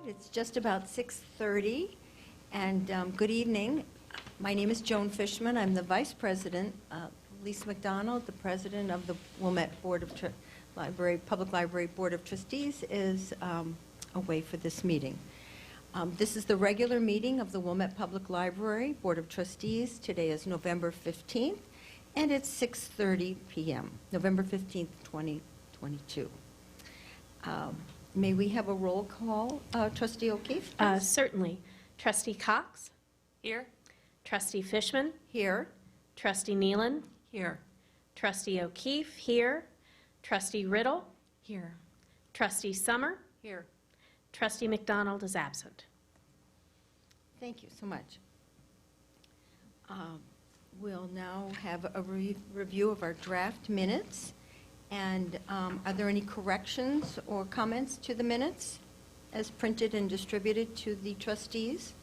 It's just about 6:30, and good evening. My name is Joan Fishman. I'm the Vice President. Lisa McDonald, the President of the Wilmette Public Library Board of Trustees, is away for this meeting. This is the regular meeting of the Wilmette Public Library Board of Trustees. Today is November 15th, and it's 6:30 p.m., November 15th, 2022. May we have a roll call? Trustee O'Keefe? Certainly. Trustee Cox? Here. Trustee Fishman? Here. Trustee Nealon? Here. Trustee O'Keefe? Here. Trustee Riddle? Here. Trustee Summer? Here. Trustee McDonald is absent. Thank you so much. We'll now have a review of our draft minutes. And are there any corrections or comments to the minutes as printed and distributed to the trustees?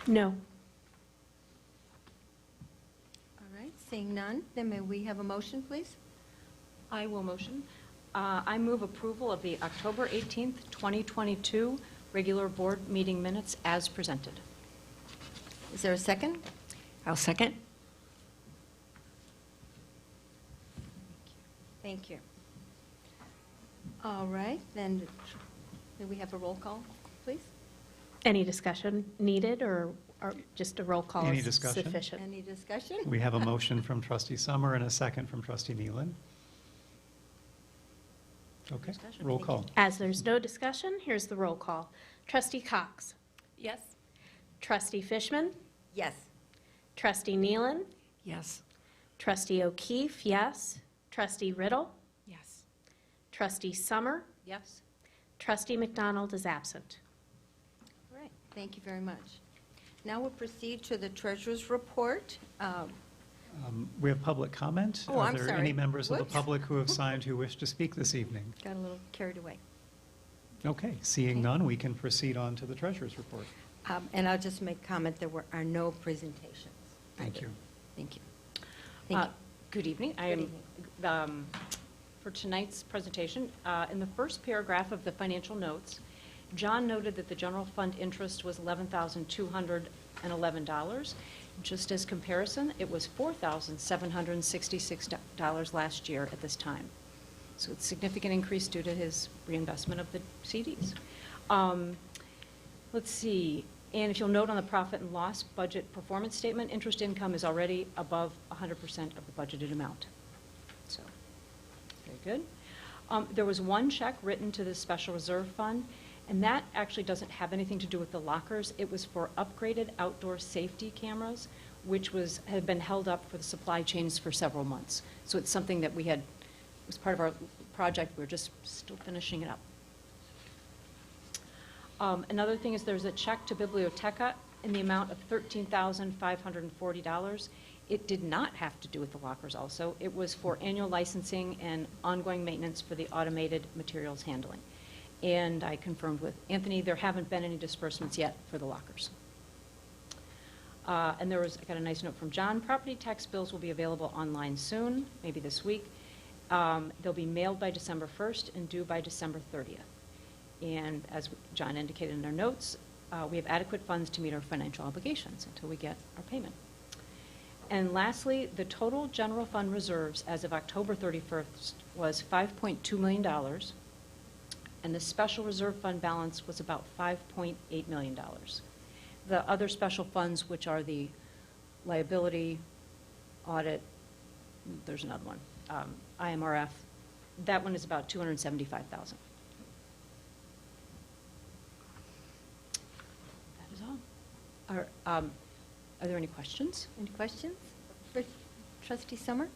No. All right, seeing none, then may we have a motion, please? I will motion. I move approval of the October 18th, 2022 regular board meeting minutes as presented. Is there a second? I'll second. Thank you. All right, then may we have a roll call, please? Any discussion needed, or just a roll call Any is discussion? sufficient? Any discussion? We have a motion from Trustee Summer and a second from Trustee Nealon. Okay, Discussion, roll thank call. As there's no discussion, here's the roll call. Trustee Cox? Yes. Trustee Fishman? Yes. Trustee Nealon? Yes. Trustee O'Keefe, yes. Trustee Riddle? Yes. Trustee Summer? Yes. Trustee McDonald is absent. All right, thank you very much. Now we'll proceed to the treasurer's report. We have public comment. Oh, I'm Are there sorry. any members of the Whoops. public who have signed who wish to speak this evening? Got a little carried away. Okay, seeing Okay. none, we can proceed on to the treasurer's report. And I'll just make comment, there are no presentations. Thank either. you. Thank you. Thank you. Good evening. I Good am, for tonight's presentation, in the first paragraph of the financial notes, John noted that the general fund interest was $11,211. Just as comparison, it was $4,766 last year at this time. So it's a significant increase due to his reinvestment of the CDs. Let's see, and if you'll note on the profit and loss budget performance statement, interest income is already above 100% of the budgeted amount. So, very good. There was one check written to the special reserve fund, and that actually doesn't have anything to do with the lockers. It was for upgraded outdoor safety cameras, which had been held up for the supply chains for several months. So it's something that it was part of our project. We're just still finishing it up. Another thing is there's a check to Biblioteca in the amount of $13,540. It did not have to do with the lockers also. It was for annual licensing and ongoing maintenance for the automated materials handling. And I confirmed with Anthony, there haven't been any disbursements yet for the lockers. And I got a nice note from John. Property tax bills will be available online soon, maybe this week. They'll be mailed by December 1st and due by December 30th. And as John indicated in our notes, we have adequate funds to meet our financial obligations until we get our payment. And lastly, the total general fund reserves as of October 31st was $5.2 million. And the special reserve fund balance was about $5.8 million. The other special funds, which are the liability, audit, there's another one, IMRF, that one is about $275,000. That is all. Are there any questions? Any questions for Trustee Summer?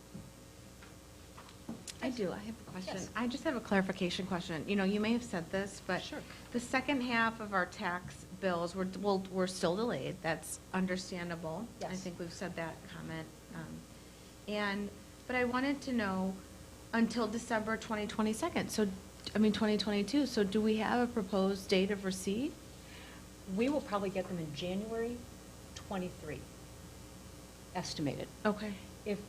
I do. I have a question. Yes. I just have a clarification question. You know, you may have said this, but Sure. the second half of our tax bills were still delayed. That's understandable. I Yes. think we've said that comment. But I wanted to know until December 2022. So, 2022. So, do we have a proposed date of receipt? We will probably get them in January 23, estimated. Okay. If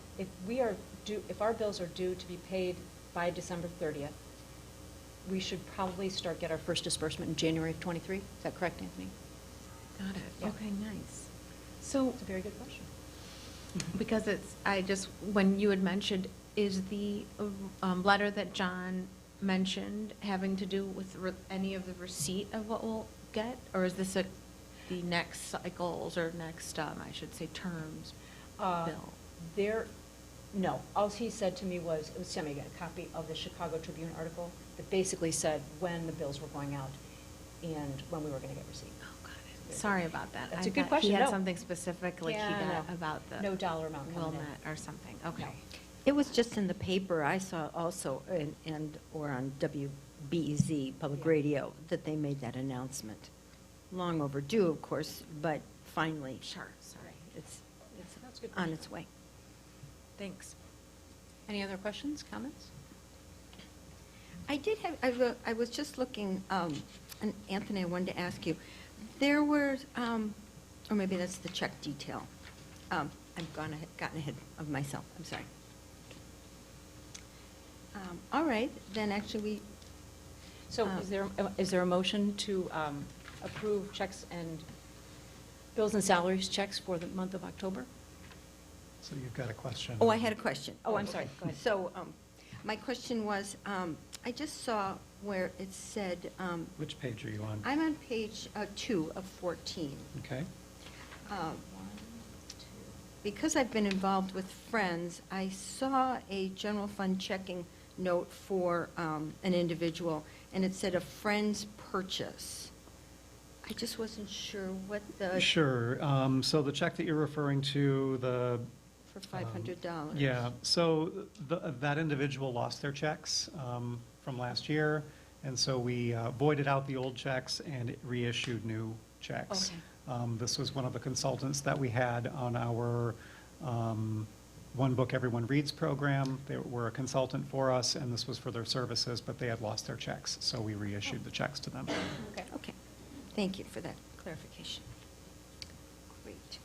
we are due, if our bills are due to be paid by December 30th, we should probably get our first disbursement in January of '23. Is that correct, Anthony? Got it. Yeah. Okay, nice. So, It's a very good question. because when you had mentioned, is the letter that John mentioned having to do with any of the receipt of what we'll get? Or is this the next cycles or next, I should say, terms bill? No, all he said to me was, it was sent me a copy of the Chicago Tribune article that basically said when the bills were going out and when we were going to get receipt. Oh, got it. Sorry about that. That's I a good thought question. He had No. something specific, like he Yeah, got about the. no dollar amount coming in. Wilmette or something, okay. No. It was just in the paper, I saw also, or on WBEZ, Public Yeah. Radio, that they made that announcement. Long overdue, of course, but finally. Sure, sorry. It's That's a good on question. its way. Thanks. Any other questions, comments? I did have, I was just looking, and Anthony, I wanted to ask you, there were, or maybe that's the check detail. I've gotten ahead of myself, I'm sorry. All right, then actually So is there a motion to approve checks and bills and salaries checks for the month of October? So you've got a question. Oh, I had a question. Oh, I'm sorry. Go ahead. So, my question was, I just saw where it said, Which page are you on? I'm on page 2 of 14. Okay. Because I've been involved with Friends, I saw a general fund checking note for an individual, and it said a Friends purchase. I just wasn't sure what the. Sure. So the check that you're referring to, For $500. yeah, so that individual lost their checks from last year, and so we voided out the old checks and reissued new checks. Okay. This was one of the consultants that we had on our One Book Everyone Reads program. They were a consultant for us, and this was for their services, but they had lost their checks, so we reissued the checks to them. Okay. Okay, thank you for that clarification. Great.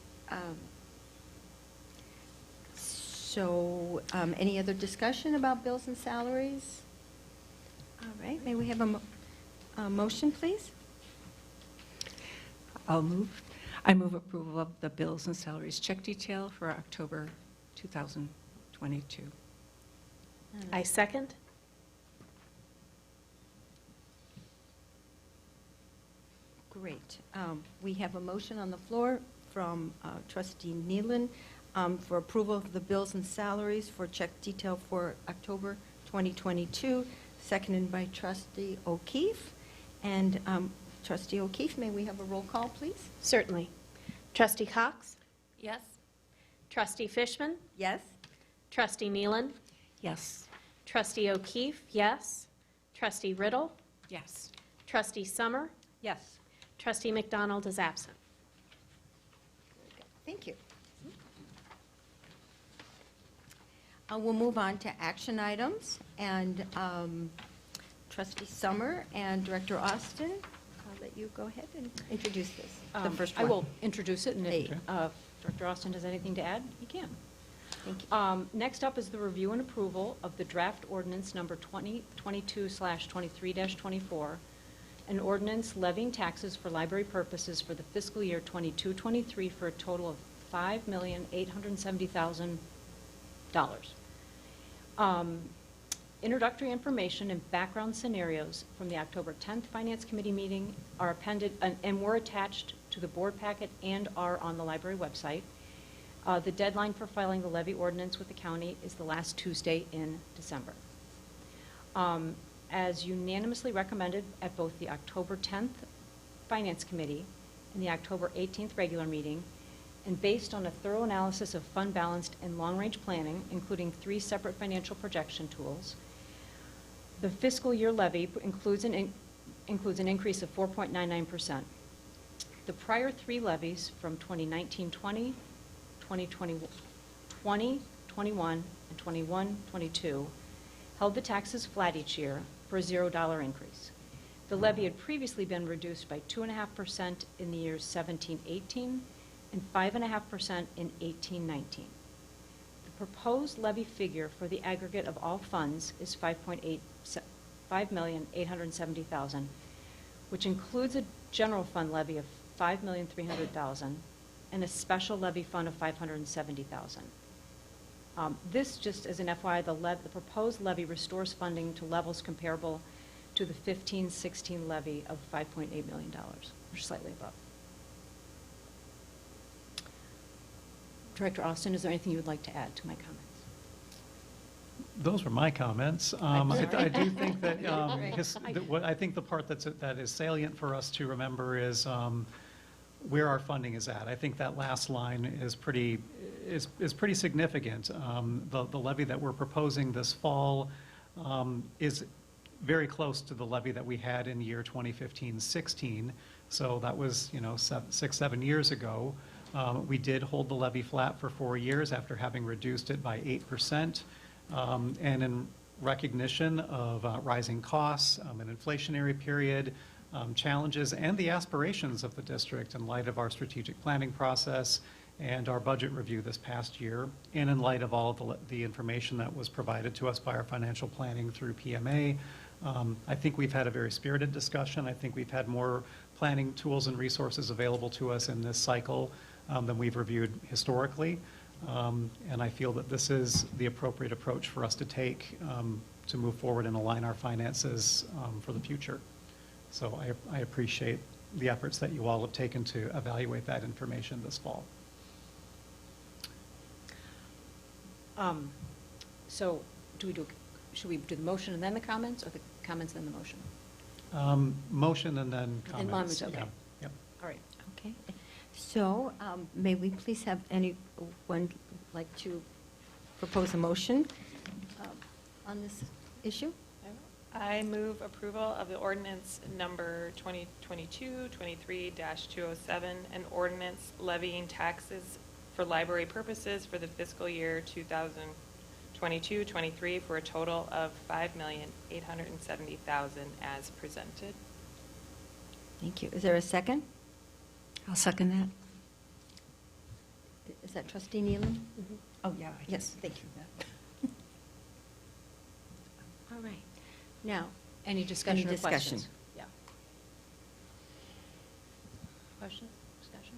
So, any other discussion about bills and salaries? All right, may we have a motion, please? I move approval of the bills and salaries check detail for October 2022. I second. Great. We have a motion on the floor from trustee Nealon for approval of the bills and salaries for check detail for October 2022, seconded by trustee O'Keefe. And trustee O'Keefe, may we have a roll call, please? Certainly. Trustee Cox? Yes? Trustee Fishman? Yes? Trustee Nealon? Yes. Trustee O'Keefe, yes. Trustee Riddle? Yes. Trustee Summer? Yes. Trustee McDonald is absent. Thank you. We'll move on to action items, and trustee Summer and Director Austin, I'll let you go ahead and introduce this, the first one. I will introduce it, and if Okay. Director Austin has anything to add, he can. Thank you. Next up is the review and approval of the draft ordinance number 2022/23-24, an ordinance levying taxes for library purposes for the fiscal year 22-23 for a total of $5,870,000. Introductory information and background scenarios from the October 10th Finance Committee meeting are appended and were attached to the board packet and are on the library website. The deadline for filing the levy ordinance with the county is the last Tuesday in December. As unanimously recommended at both the October 10th Finance Committee and the October 18th regular meeting, and based on a thorough analysis of fund balanced and long-range planning, including 3 separate financial projection tools, the fiscal year levy includes an increase of 4.99%. The prior 3 levies from 2019-20, 2020-21, and 21-22 held the taxes flat each year for a $0 increase. The levy had previously been reduced by 2.5% in the years 17-18 and 5.5% in 18-19. The proposed levy figure for the aggregate of all funds is $5,870,000, which includes a general fund levy of $5,300,000 and a special levy fund of $570,000. This, just as an FYI, the proposed levy restores funding to levels comparable to the 15-16 levy of $5.8 million, or slightly above. Director Austin, is there anything you would like to add to my comments? Those were my comments. I do think that, Right. I think the part that is salient for us to remember is where our funding is at. I think that last line is pretty significant. The levy that we're proposing this fall is very close to the levy that we had in year 2015-16. So that was, 7 years ago. We did hold the levy flat for 4 years after having reduced it by 8%. And in recognition of rising costs, an inflationary period, challenges, and the aspirations of the district in light of our strategic planning process and our budget review this past year, and in light of all of the information that was provided to us by our financial planning through PMA, I think we've had a very spirited discussion. I think we've had more planning tools and resources available to us in this cycle than we've reviewed historically. And I feel that this is the appropriate approach for us to take to move forward and align our finances for the future. So I appreciate the efforts that you all have taken to evaluate that information this fall. So should we do the motion and then the comments, or the comments and then the motion? Motion and then And comments. okay. Yeah, yep. All right. Okay. So may we please have anyone like to propose a motion on this issue? I move approval of the ordinance number 2022-23-207, an ordinance levying taxes for library purposes for the fiscal year 2022-23 for a total of $5,870,000 as presented. Thank you. Is there a second? I'll second that. Is that Trustee Nealon? Oh, yeah. Yes, thank you. All right. Now, Any discussion or discussion? questions? Yeah. Questions, discussion?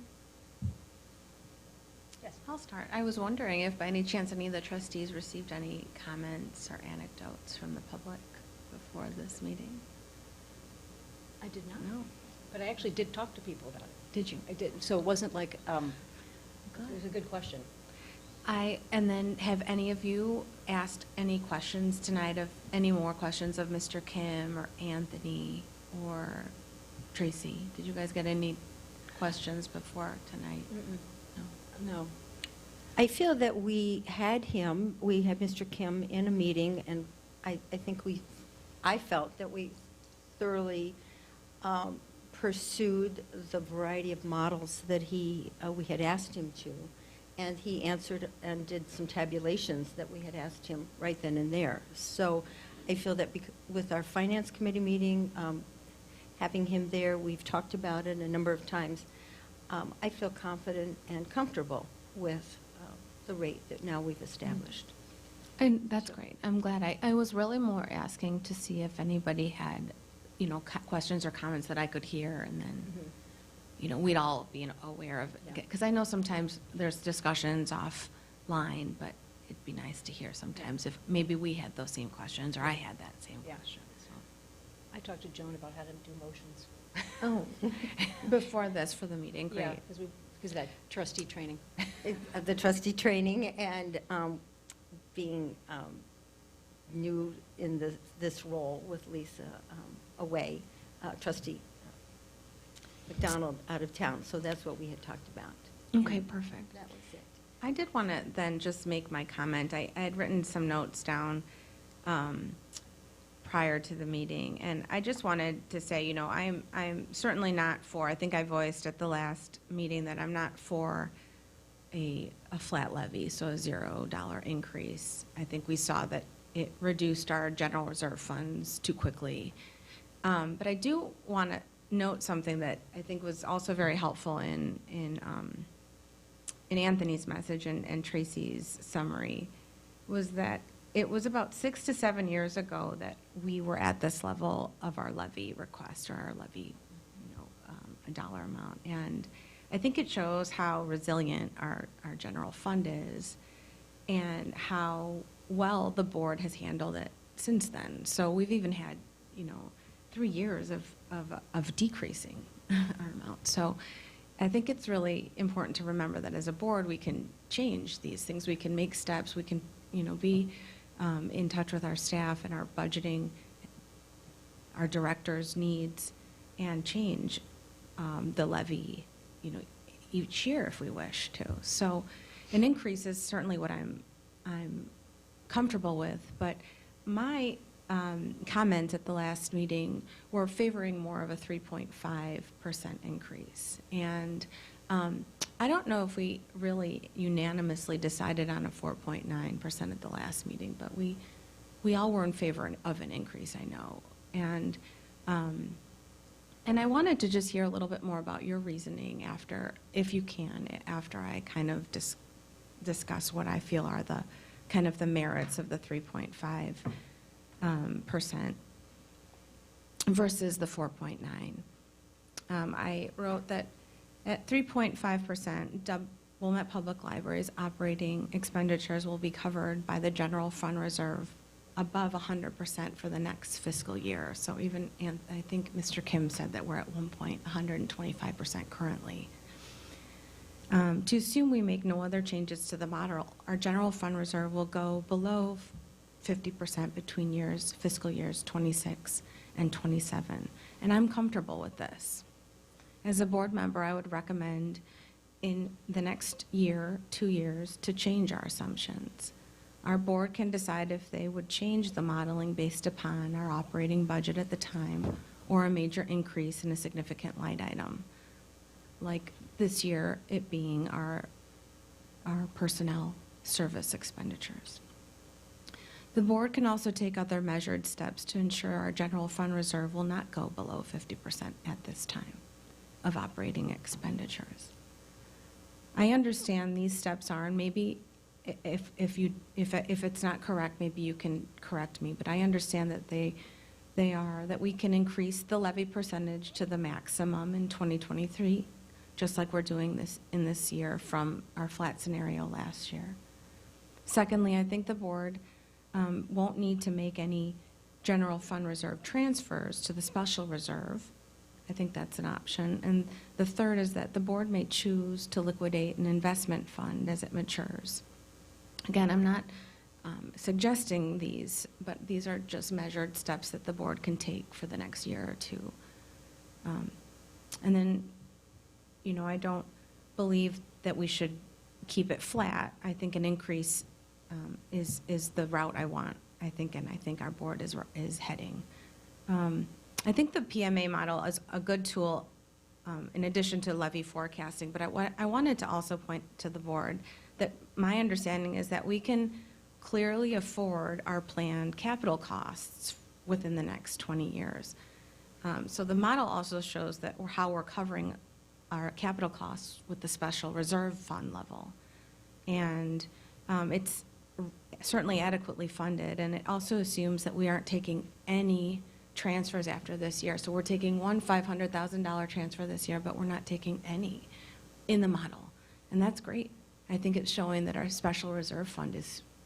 Yes. I'll start. I was wondering if by any chance any of the trustees received any comments or anecdotes from the public before this meeting? I did not. No. But I actually did talk to people about it. Did you? I did, so it wasn't like, it was a good question. And then have any of you asked any questions tonight any more questions of Mr. Kim or Anthony or Tracy? Did you guys get any questions before tonight? No? No. I feel that we had Mr. Kim in a meeting, and I felt that we thoroughly pursued the variety of models that we had asked him to, and he answered and did some tabulations that we had asked him right then and there. So I feel that with our Finance Committee meeting, having him there, we've talked about it a number of times, I feel confident and comfortable with the rate that now we've established. And that's great. I'm glad. I was really more asking to see if anybody had, questions or comments that I could hear, and then, we'd all be aware of it. Yeah. Because I know sometimes there's discussions offline, but it'd be nice to hear sometimes if maybe we had those same questions, or I had that same Yeah. question. So. I talked to Joan about how to do motions. Oh, Before this, for the meeting, great. Yeah, because of that trustee training. the trustee training and being new in this role with Lisa away, Trustee McDonald out of town. So that's what we had talked about. Okay, And perfect. That was it. I did want to then just make my comment. I had written some notes down prior to the meeting, and I just wanted to say, I'm certainly not for, I think I voiced at the last meeting that I'm not for a flat levy, so a $0 increase. I think we saw that it reduced our general reserve funds too quickly. But I do want to note something that I think was also very helpful in Anthony's message and Tracy's summary, was that it was about 6 to 7 years ago that we were at this level of our levy request or our levy, a dollar amount. And I think it shows how resilient our general fund is and how well the board has handled it since then. So we've even had, 3 years of decreasing our amount. So I think it's really important to remember that as a board, we can change these things. We can make steps. We can, be in touch with our staff and our budgeting, our directors' needs, and change the levy, each year if we wish to. So an increase is certainly what I'm comfortable with, but my comments at the last meeting were favoring more of a 3.5% increase. And I don't know if we really unanimously decided on a 4.9% at the last meeting, but we all were in favor of an increase, I know. And I wanted to just hear a little bit more about your reasoning after, if you can, after I kind of discuss what I feel are the kind of the merits of the 3.5% versus the 4.9. I wrote that at 3.5%, Wilmette Public Library's operating expenditures will be covered by the general fund reserve above 100% for the next fiscal year. So even, and I think Mr. Kim said that we're at 125% currently. To assume we make no other changes to the model, our general fund reserve will go below 50% between fiscal years 26 and 27. And I'm comfortable with this. As a board member, I would recommend in the next year, 2 years, to change our assumptions. Our board can decide if they would change the modeling based upon our operating budget at the time or a major increase in a significant line item, like this year it being our personnel service expenditures. The board can also take other measured steps to ensure our general fund reserve will not go below 50% at this time of operating expenditures. I understand these steps are, and maybe if it's not correct, maybe you can correct me, but I understand that they are that we can increase the levy percentage to the maximum in 2023, just like we're doing this in this year from our flat scenario last year. Secondly, I think the board won't need to make any general fund reserve transfers to the special reserve. I think that's an option. And the third is that the board may choose to liquidate an investment fund as it matures. Again, I'm not suggesting these, but these are just measured steps that the board can take for the next year or two. And then, I don't believe that we should keep it flat. I think an increase is the route I want, I think, and I think our board is heading. I think the PMA model is a good tool in addition to levy forecasting, but I wanted to also point to the board that my understanding is that we can clearly afford our planned capital costs within the next 20 years. So the model also shows that how we're covering our capital costs with the special reserve fund level. And it's certainly adequately funded, and it also assumes that we aren't taking any transfers after this year. So we're taking one $500,000 transfer this year, but we're not taking any in the model. And that's great. I think it's showing that our special reserve fund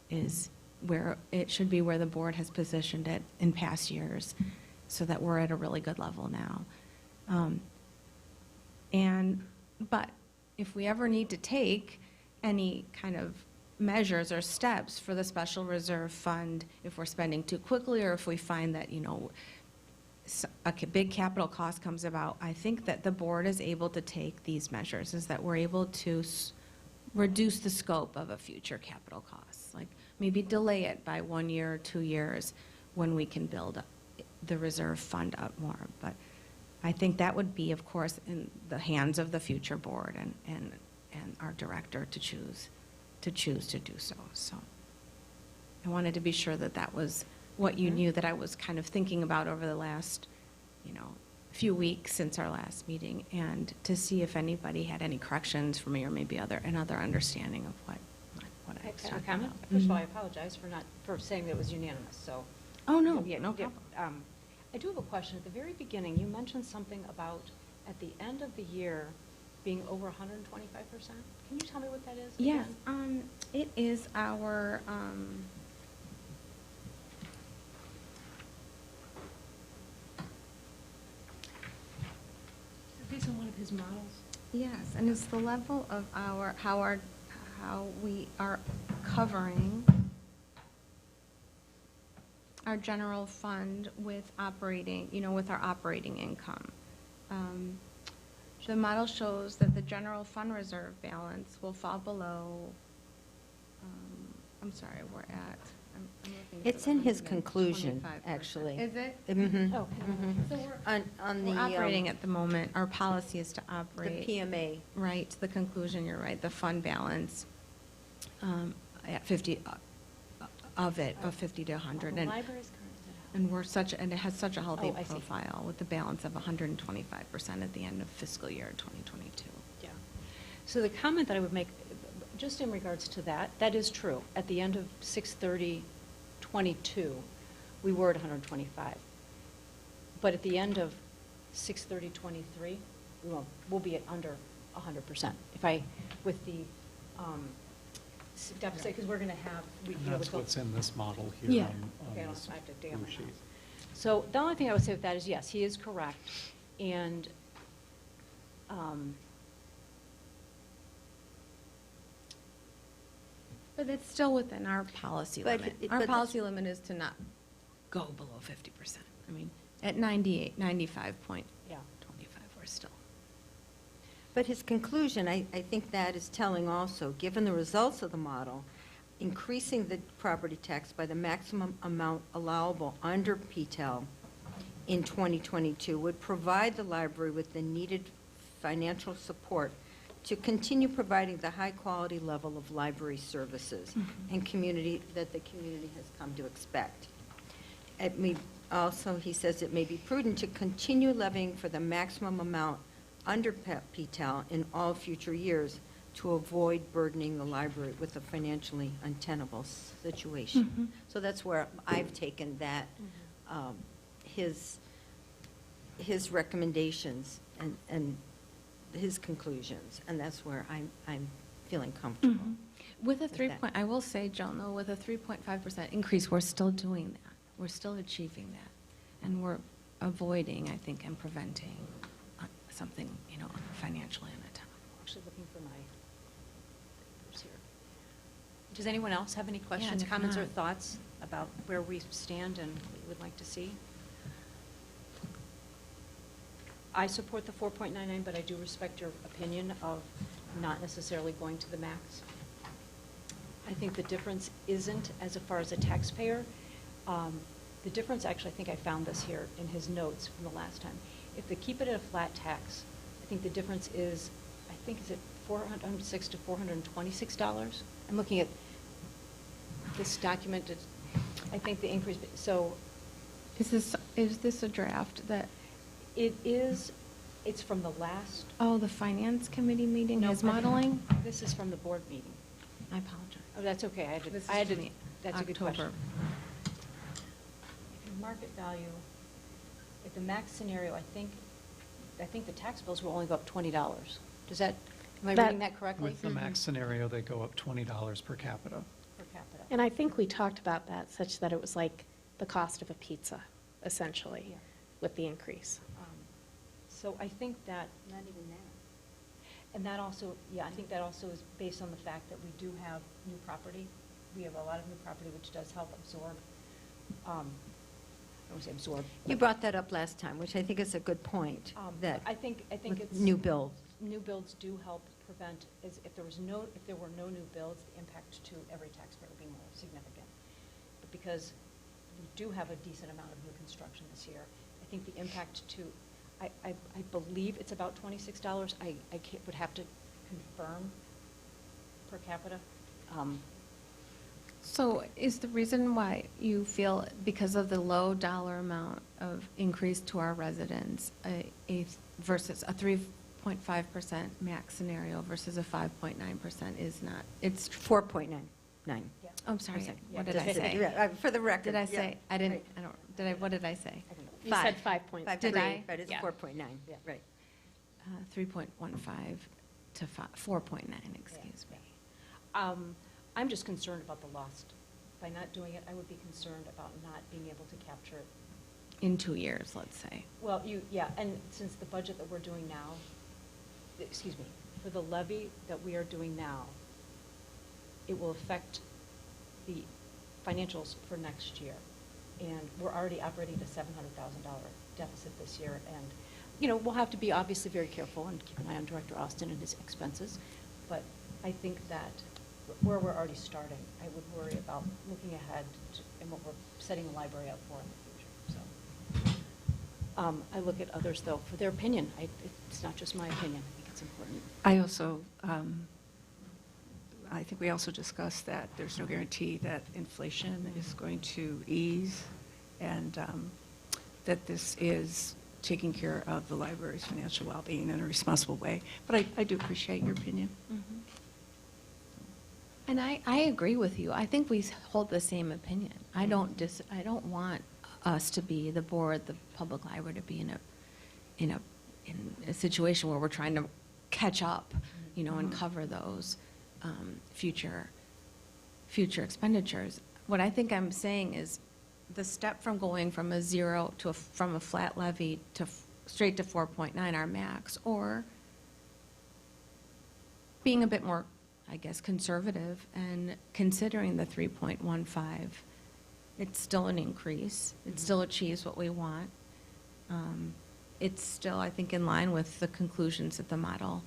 is where it should be, where the board has positioned it in past years, so that we're at a really good level now. But if we ever need to take any kind of measures or steps for the special reserve fund, if we're spending too quickly or if we find that, a big capital cost comes about, I think that the board is able to take these measures, is that we're able to reduce the scope of a future capital cost, like maybe delay it by 1 year or 2 years when we can build the reserve fund up more. But I think that would be, of course, in the hands of the future board and our director to choose to do so. So I wanted to be sure that that was what you knew that I was kind of thinking about over the last, few weeks since our last meeting, and to see if anybody had any corrections for me or maybe another understanding of what I was Can I talking comment? about. First of all, I apologize for saying that it was unanimous, so. Oh, no, Yeah, no yeah. problem. I do have a question. At the very beginning, you mentioned something about, at the end of the year, being over 125%. Can you tell me what that is? Yes, again? it is our, Based on one of his models? yes, and it's the level of how we are covering our general fund with operating, with our operating income. The model shows that the general fund reserve balance will fall below, I'm sorry, we're at, I'm looking at It's the in his 125%. conclusion, actually. Is it? Mhm. Oh, Mhm. So On the, we're operating at the moment, our policy is to the operate. PMA. Right, to the conclusion, you're right, the fund balance at 50, of 50 to 100. The And library's current. and it has such a healthy Oh, I see. profile with the balance of 125% at the end of fiscal year 2022. Yeah. So the comment that I would make, just in regards to that, that is true. At the end of 6/30/22, we were at 125. But at the end of 6/30/23, we'll be at under 100%. With the deficit, because we're going to have. And that's what's in this model Yeah. here on Okay, I this have to dig up blue my sheet. notes. So the only thing I would say with that is, yes, he is correct. And But it's still within our policy But limit. it- Our but- policy limit is to not go below 50%. I mean, at 95.25, yeah. we're still. But his conclusion, I think that is telling also, given the results of the model, increasing the property tax by the maximum amount allowable under PTEL in 2022 would provide the library with the needed financial support to continue providing the high-quality level of library services and community, that the community has come to expect. Also, he says it may be prudent to continue levying for the maximum amount under PTEL in all future years to avoid burdening the library with a financially untenable situation. So that's where I've taken that, his recommendations and his conclusions, and that's where I'm feeling comfortable. With a with 3 that. point, I will say, Joan, though, with a 3.5% increase, we're still doing that. We're still achieving that. And we're avoiding, I think, and preventing something, financially untenable. Actually looking for my papers here. Does anyone else have any questions, if comments, or not- thoughts about where we stand and what you would like to see? I support the 4.99, but I do respect your opinion of not necessarily going to the max. I think the difference isn't, as far as a taxpayer, the difference, actually, I think I found this here in his notes from the last time. If they keep it at a flat tax, I think the difference is, is it $406 to $426? I'm looking at this document, I think the increase, so Is this a draft that, it's from the last. the finance committee meeting No, is I think modeling? This is from the board meeting. I apologize. Oh, that's okay, This is I had to, from the that's a good question. October. If your market value, if the max scenario, I think the tax bills will only go up $20. Does that, am I reading that correctly? With the max scenario, they go up $20 per capita. Per capita. And I think we talked about that such that it was like the cost of a pizza, essentially, Yeah. with the increase. So I think that. Not even that. And that also, I think that also is based on the fact that we do have new property. We have a lot of new property, which does help absorb, I don't want to say absorb. You brought that up last time, which I think is a good point, that I think with it's. new build. New builds do help prevent, if there were no new builds, the impact to every taxpayer would be more significant. But because we do have a decent amount of new construction this year, I think the impact to, I believe it's about $26. I would have to confirm per capita. So is the reason why you feel, because of the low dollar amount of increase to our residents, versus a 3.5% max scenario versus a 5.9% is not, it's 4.9. I'm sorry, Yeah, what did I just- say? Yeah, for the record. Did I yeah, say, I didn't, right. I don't, did I, what did I say? You said 5.3. 5.3, Did I? but it's Yeah. 4.9, right. 3.15 to 4.9, excuse me. I'm just concerned about the lost. By not doing it, I would be concerned about not being able to capture it. In 2 years, let's say. Well, yeah, and since the budget that we're doing now, excuse me, for the levy that we are doing now, it will affect the financials for next year. And we're already operating at a $700,000 deficit this year. And, we'll have to be obviously very careful and keep an eye on Director Austin and his expenses. But I think that where we're already starting, I would worry about looking ahead and what we're setting the library up for in the future, so. I look at others, though, for their opinion. It's not just my opinion. I think it's important. I also, I think we also discussed that there's no guarantee that inflation is going to ease, and that this is taking care of the library's financial well-being in a responsible way. But I do appreciate your opinion. And I agree with you. I think we hold the same opinion. I don't want us to be, the board, the public library, to be in a situation where we're trying to catch up, and cover those future expenditures. What I think I'm saying is the step from going from a zero to from a flat levy to straight to 4.9, our max, or being a bit more, I guess, conservative and considering the 3.15. It's still an increase. It still achieves what we want. It's still, I think, in line with the conclusions that the model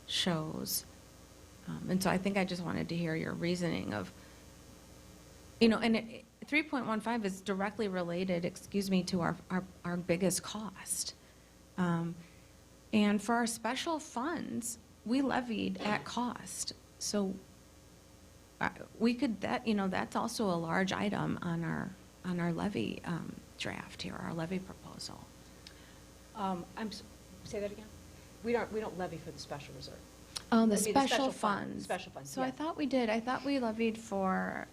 shows. And so I think I just wanted to hear your reasoning of, and 3.15 is directly related, to our biggest cost. And for our special funds, we levied at cost. So we could, that's also a large item on our levy draft here, our levy proposal. Say that again? We don't levy for the special reserve. Oh, Levy the the special fund, funds. special funds, So yeah. I thought we did. I thought we levied for,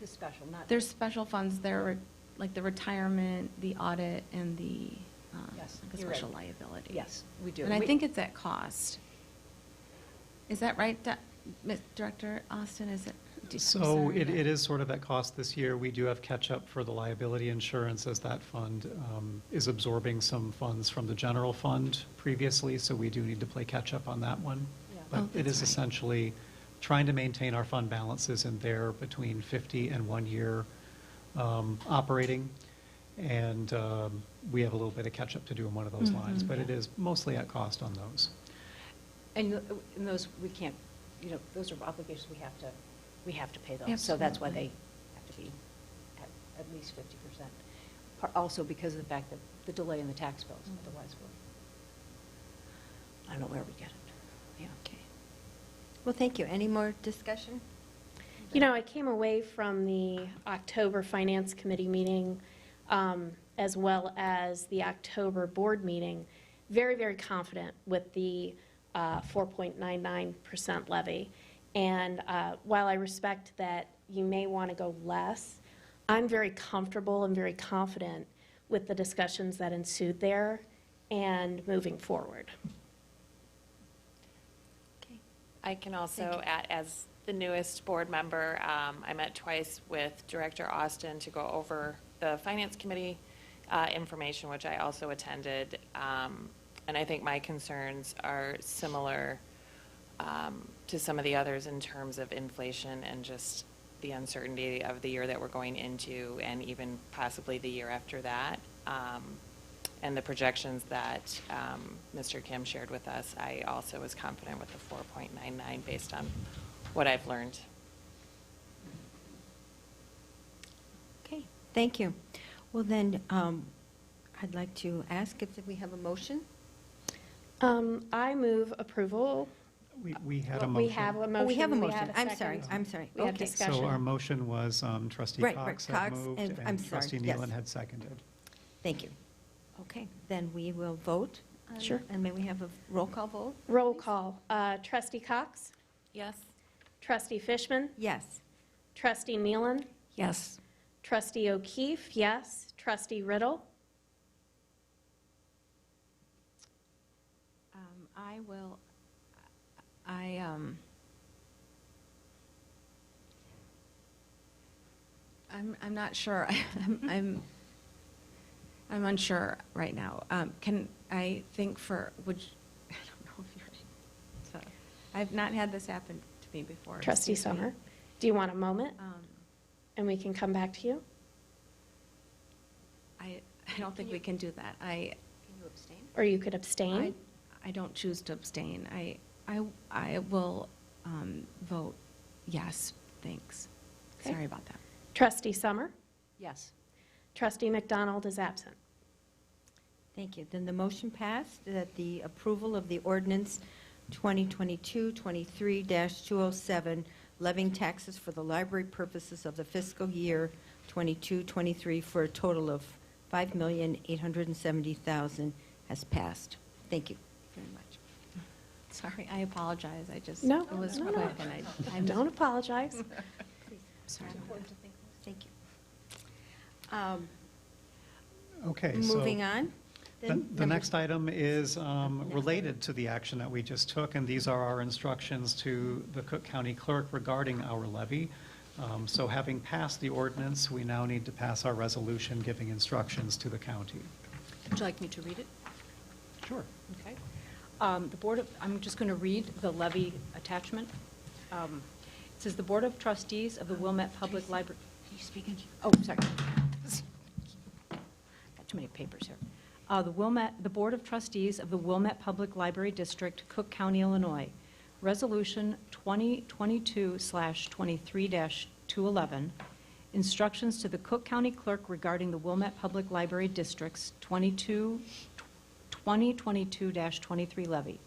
The special, not. there's special funds, there, like the retirement, the audit, and the, Yes, like a you're right. special liability. Yes, we do. And I think it's at cost. Is that right, Director Austin, is it? I'm So sorry, it is sort of at cost this year. We do have catch-up for the liability insurance as that fund is absorbing some funds from the general fund previously, so we do need to play catch-up on that one. Yeah. But Oh, it that's is right. essentially trying to maintain our fund balances in there between 50 and 1 year operating. And we have a little bit of catch-up to do in one of those lines, but it is mostly at cost on those. And those, we can't, those are obligations we have to pay those. So that's why they have to be at least 50%. Also because of the fact that the delay in the tax bills, otherwise I don't know where we get it. Yeah. Okay. Well, thank you. Any more discussion? I came away from the October Finance Committee meeting, as well as the October board meeting, very, very confident with the 4.99% levy. And while I respect that you may want to go less, I'm very comfortable and very confident with the discussions that ensued there and moving forward. Okay. I can Thank also you. add, as the newest board member, I met twice with Director Austin to go over the Finance Committee information, which I also attended. And I think my concerns are similar to some of the others in terms of inflation and just the uncertainty of the year that we're going into and even possibly the year after that. And the projections that Mr. Kim shared with us, I also was confident with the 4.99 based on what I've learned. Okay, thank you. Well, then, I'd like to ask if we have a motion. I move approval. We had a Well, motion. We have a motion. Oh, we have a we motion. had a I'm second. sorry, I'm sorry. We had Okay. discussion. So our motion was trustee Right, Cox right, had Cox, moved and I'm and sorry, trustee yes. Nealon had seconded. Thank you. Okay, then we will vote. Sure. And may we have a roll call vote? Roll call. Trustee Cox? Yes. Trustee Fishman? Yes. Trustee Nealon? Yes. Trustee O'Keefe, yes. Trustee Riddle? I will, I'm not sure. I'm unsure right now. Can I think I don't know if you're, so, I've not had this happen to me before. Trustee Excuse me. Summer? Do you want a moment, Um, and we can come back to you? I don't think we can do that. Can you abstain? Or you could abstain? I don't choose to abstain. I will vote yes, thanks. Okay. Sorry about that. Trustee Summer? Yes. Trustee McDonald is absent. Thank you. Then the motion passed that the approval of the ordinance 2022-23-207, levying taxes for the library purposes of the fiscal year 22-23 for a total of $5,870,000 has passed. Thank you very much. Sorry, I apologize. I just, No, it was no, quick no. and I don't apologize. Sorry. Thank you. Okay, so. Moving on. The then the number- next item is related to the action that we just took, and these are our instructions to the Cook County Clerk regarding our levy. So having passed the ordinance, we now need to pass our resolution giving instructions to the county. Would you like me to read it? Sure. Okay. I'm just going to read the levy attachment. It says, "The Board of Trustees of the Wilmette Public Library..." Can you speak into... Oh, sorry. Got too many papers here. The Board of Trustees of the Wilmette Public Library District, Cook County, Illinois, Resolution 2022/23-211, instructions to the Cook County Clerk regarding the Wilmette Public Library District's 2022-23 levy.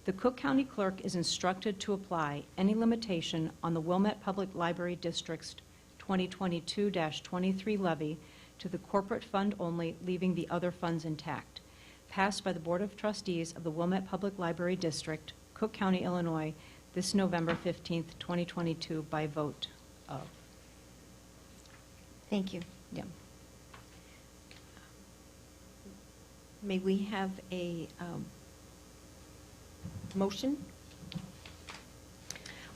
The Cook County Clerk is instructed to apply any limitation on the Wilmette Public Library District's 2022-23 levy to the corporate fund only, leaving the other funds intact. Passed by the Board of Trustees of the Wilmette Public Library District, Cook County, Illinois, this November 15th, 2022, by vote of. Thank you. Yeah. May we have a motion?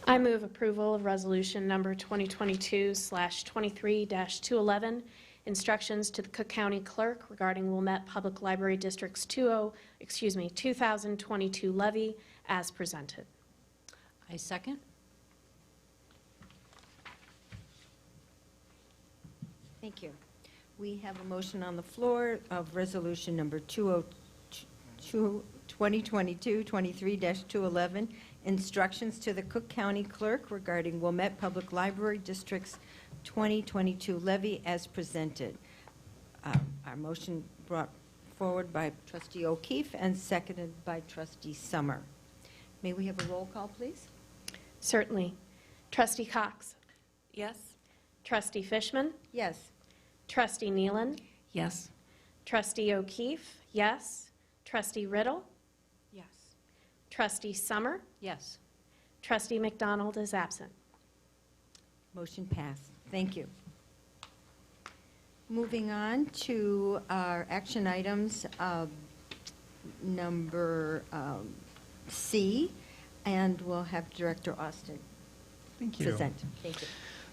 I move approval of resolution number 2022/23-211, instructions to the Cook County Clerk regarding Wilmette Public Library District's 2022 levy as presented. I second. Thank you. We have a motion on the floor of resolution number 2022-23-211, instructions to the Cook County Clerk regarding Wilmette Public Library District's 2022 levy as presented. Our motion brought forward by Trustee O'Keefe and seconded by Trustee Summer. May we have a roll call, please? Certainly. Trustee Cox. Yes. Trustee Fishman. Yes. Trustee Nealon. Yes. Trustee O'Keefe, yes. Trustee Riddle. Yes. Trustee Summer. Yes. Trustee McDonald is absent. Motion passed. Thank you. Moving on to our action items, number C, and we'll have Director Austin Thank you. present. Thank you.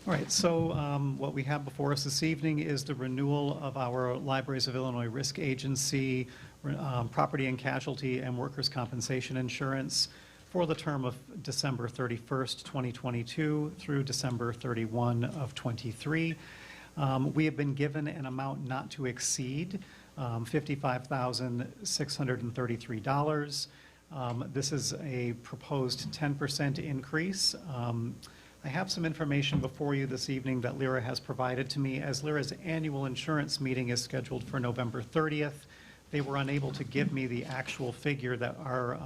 All right, so what we have before us this evening is the renewal of our Libraries of Illinois Risk Agency, property and casualty, and workers' compensation insurance for the term of December 31st, 2022 through December 31 of 23. We have been given an amount not to exceed $55,633. This is a proposed 10% increase. I have some information before you this evening that Lyra has provided to me. As Lyra's annual insurance meeting is scheduled for November 30th, they were unable to give me the actual figure that our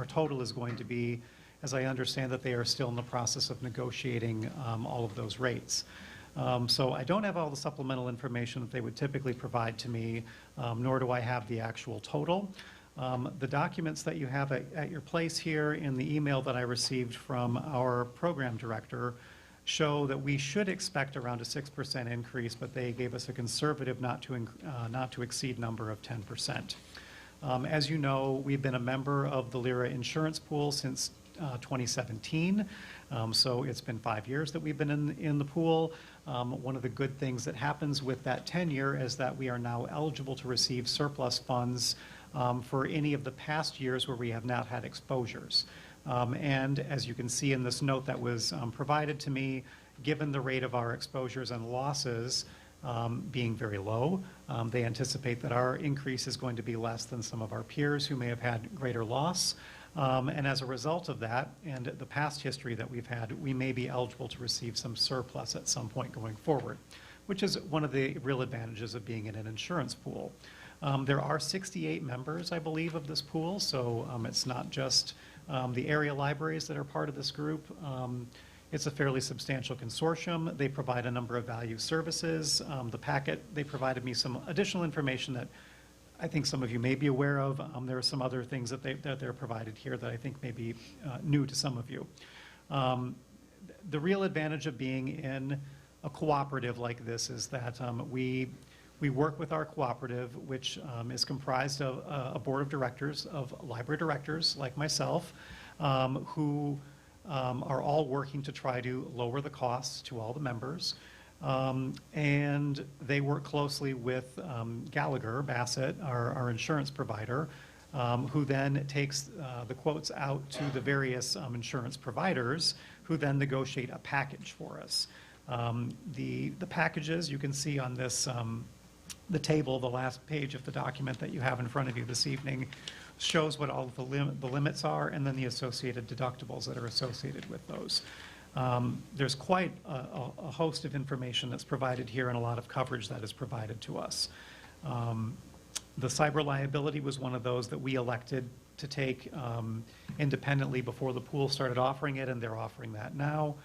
total is going to be, as I understand that they are still in the process of negotiating all of those rates. So I don't have all the supplemental information that they would typically provide to me, nor do I have the actual total. The documents that you have at your place here in the email that I received from our program director show that we should expect around a 6% increase, but they gave us a conservative not to exceed number of 10%. As you know, we've been a member of the LIRA insurance pool since 2017, so it's been 5 years that we've been in the pool. One of the good things that happens with that tenure is that we are now eligible to receive surplus funds for any of the past years where we have not had exposures. And as you can see in this note that was provided to me, given the rate of our exposures and losses being very low, they anticipate that our increase is going to be less than some of our peers who may have had greater loss. And as a result of that, and the past history that we've had, we may be eligible to receive some surplus at some point going forward, which is one of the real advantages of being in an insurance pool. There are 68 members, I believe, of this pool, so it's not just the area libraries that are part of this group. It's a fairly substantial consortium. They provide a number of value services. The packet, they provided me some additional information that I think some of you may be aware of. There are some other things that they're provided here that I think may be new to some of you. The real advantage of being in a cooperative like this is that we work with our cooperative, which is comprised of a board of directors, of library directors like myself, who are all working to try to lower the costs to all the members. And they work closely with Gallagher Bassett, our insurance provider, who then takes the quotes out to the various insurance providers, who then negotiate a package for us. The packages you can see on this the table, the last page of the document that you have in front of you this evening, shows what all of the limits are and then the associated deductibles that are associated with those. There's quite a host of information that's provided here and a lot of coverage that is provided to us. The cyber liability was one of those that we elected to take independently before the pool started offering it, and they're offering that now.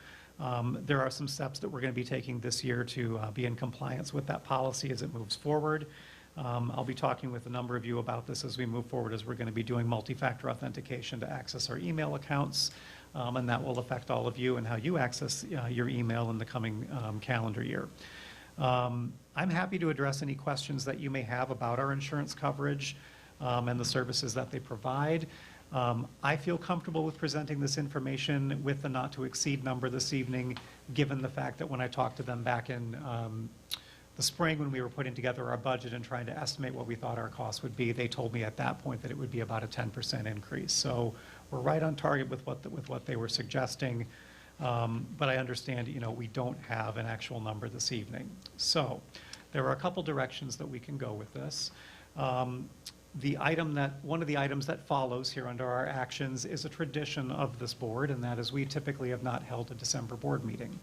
There are some steps that we're going to be taking this year to be in compliance with that policy as it moves forward. I'll be talking with a number of you about this as we move forward, as we're going to be doing multi-factor authentication to access our email accounts, and that will affect all of you and how you access your email in the coming calendar year. I'm happy to address any questions that you may have about our insurance coverage and the services that they provide. I feel comfortable with presenting this information with the not-to-exceed number this evening, given the fact that when I talked to them back in the spring when we were putting together our budget and trying to estimate what we thought our costs would be, they told me at that point that it would be about a 10% increase. So we're right on target with what they were suggesting, but I understand, we don't have an actual number this evening. So there are a couple directions that we can go with this. One of the items that follows here under our actions is a tradition of this board, and that is we typically have not held a December board meeting.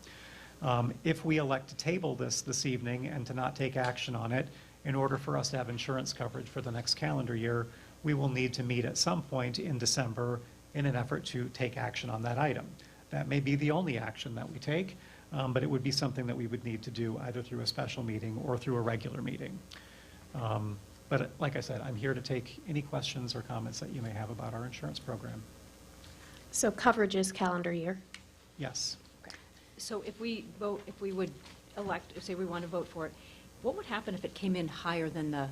If we elect to table this evening and to not take action on it, in order for us to have insurance coverage for the next calendar year, we will need to meet at some point in December in an effort to take action on that item. That may be the only action that we take, but it would be something that we would need to do either through a special meeting or through a regular meeting. But like I said, I'm here to take any questions or comments that you may have about our insurance program. So coverage is calendar year? Yes. So if we would elect, say we want to vote for it, what would happen if it came in higher than the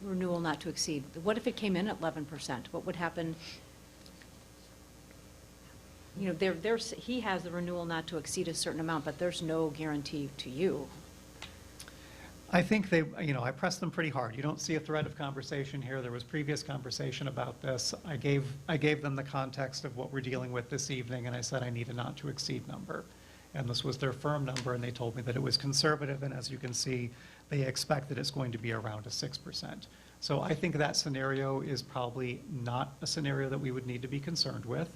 renewal not to exceed? What if it came in at 11%? What would happen? He has the renewal not to exceed a certain amount, but there's no guarantee to you. I think I pressed them pretty hard. You don't see a thread of conversation here. There was previous conversation about this. I gave them the context of what we're dealing with this evening, and I said I need a not to exceed number. And this was their firm number, and they told me that it was conservative, and as you can see, they expect that it's going to be around a 6%. So I think that scenario is probably not a scenario that we would need to be concerned with.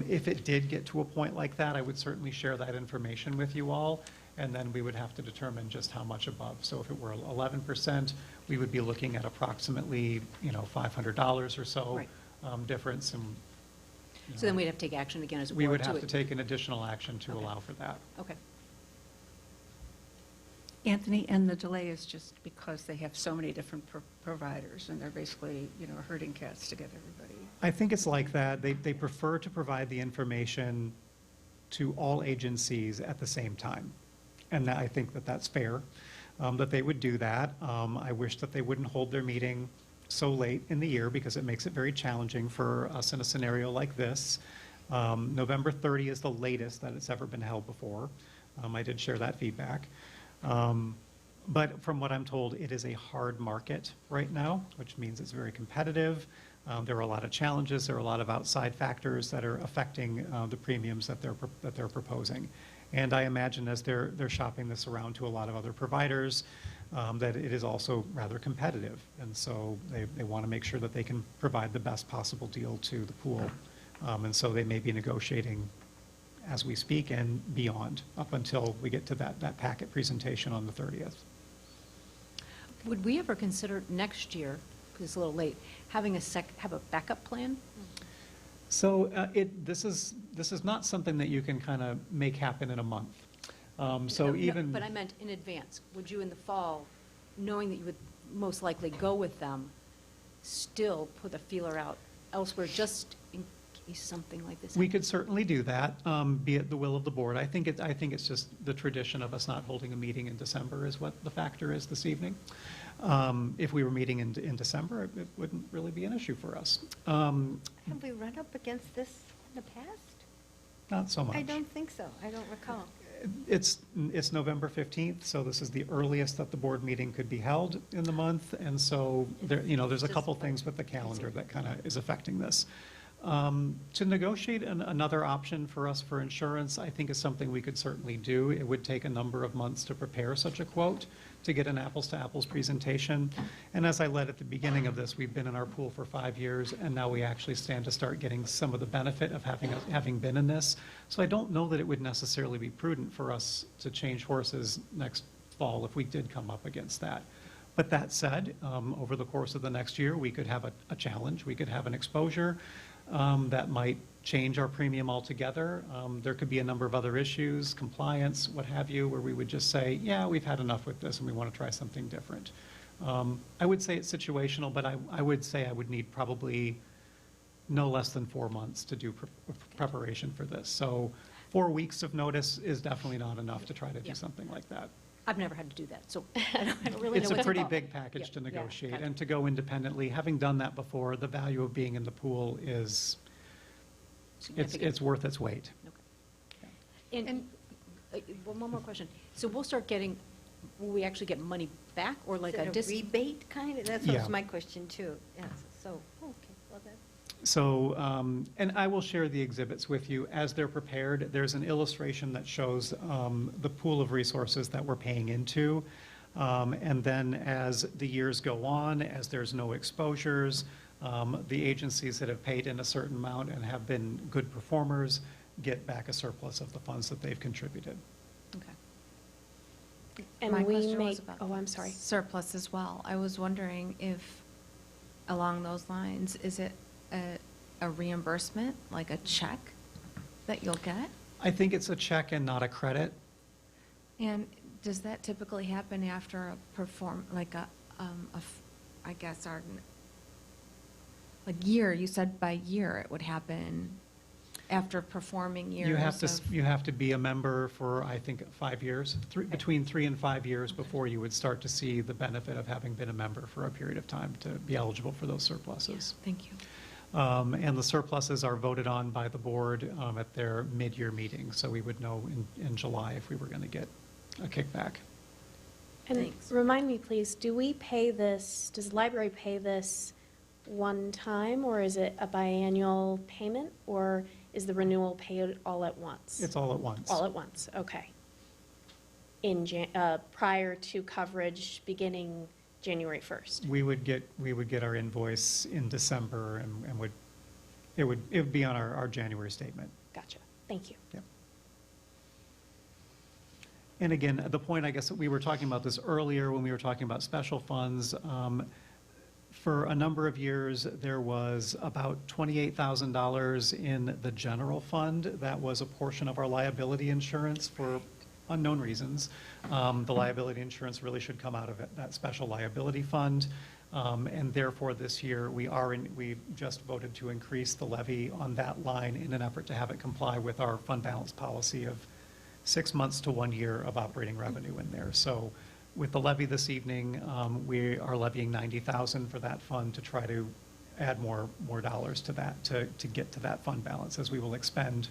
If it did get to a point like that, I would certainly share that information with you all, and then we would have to determine just how much above. So if it were 11%, we would be looking at approximately, $500 or so Right. difference. And, So then we'd have to take action again as a board. we would have to take an additional action to Okay. allow for that. Okay. Anthony, and the delay is just because they have so many different providers, and they're basically, herding cats to get everybody. I think it's like that. They prefer to provide the information to all agencies at the same time. And I think that that's fair, that they would do that. I wish that they wouldn't hold their meeting so late in the year because it makes it very challenging for us in a scenario like this. November 30 is the latest that it's ever been held before. I did share that feedback. But from what I'm told, it is a hard market right now, which means it's very competitive. There are a lot of challenges. There are a lot of outside factors that are affecting the premiums that they're proposing. And I imagine as they're shopping this around to a lot of other providers, that it is also rather competitive. And so they want to make sure that they can provide the best possible deal to the pool. And so they may be negotiating as we speak and beyond, up until we get to that packet presentation on the 30th. Would we ever consider next year, because it's a little late, have a backup plan? So this is not something that you can kind of make happen in a month. So No, even. But I meant in advance. Would you in the fall, knowing that you would most likely go with them, still put a feeler out elsewhere just in case something like this? We could certainly do that, be it the will of the board. I think it's just the tradition of us not holding a meeting in December is what the factor is this evening. If we were meeting in December, it wouldn't really be an issue for us. Have we run up against this in the past? Not so much. I don't think so. I don't recall. It's November 15th, so this is the earliest that the board meeting could be held in the month. And so there's a couple things with the calendar that kind of is affecting this. To negotiate another option for us for insurance, I think is something we could certainly do. It would take a number of months to prepare such a quote, to get an apples-to-apples presentation. And as I led at the beginning of this, we've been in our pool for 5 years, and now we actually stand to start getting some of the benefit of having been in this. So I don't know that it would necessarily be prudent for us to change horses next fall if we did come up against that. But that said, over the course of the next year, we could have a challenge. We could have an exposure that might change our premium altogether. There could be a number of other issues, compliance, what have you, where we would just say, yeah, we've had enough with this and we want to try something different. I would say it's situational, but I would say I would need probably no less than 4 months to do preparation for this. So 4 weeks of notice is definitely not enough to try to do something like that. I've never had to do that, so I don't really know It's what a to pretty call. big package to Yeah, negotiate, gotcha. and to go independently, having done that before, the value of being in the pool is, Significant. it's worth its weight. Okay. And one more question. So will we actually get money back, or like Is it a rebate kind of? That's Yeah. was my question too. Yes, so, okay, well then. So, and I will share the exhibits with you as they're prepared. There's an illustration that shows the pool of resources that we're paying into. And then as the years go on, as there's no exposures, the agencies that have paid in a certain amount and have been good performers get back a surplus of the funds that they've contributed. Okay. And My we question make, was about oh, I'm sorry. surplus as well. I was wondering if, along those lines, is it a reimbursement, like a check that you'll get? I think it's a check and not a credit. And does that typically happen after I guess year, you said by year it would happen after performing years You have to be a member for, I think, 5 years, between 3 and 5 years before you would start to see the benefit of having been a member for a period of time to be eligible for those surpluses. Thank you. And the surpluses are voted on by the board at their mid-year meeting, so we would know in July if we were going to get a kickback. And Thanks. remind me, please, does the library pay this one time, or is it a biannual payment, or is the renewal paid all at once? It's all at once. All at once, okay. Prior to coverage beginning January 1st? We would get our invoice in December, and it would be on our January statement. Gotcha, thank you. Yep. And again, the point, I guess, that we were talking about this earlier when we were talking about special funds. For a number of years, there was about $28,000 in the general fund. That was a portion of our liability insurance for unknown reasons, the liability insurance really should come out of that special liability fund. And therefore, this year, we just voted to increase the levy on that line in an effort to have it comply with our fund balance policy of 6 months to 1 year of operating revenue in there. So with the levy this evening, we are levying $90,000 for that fund to try to add more dollars to that, to get to that fund balance, as we will expend,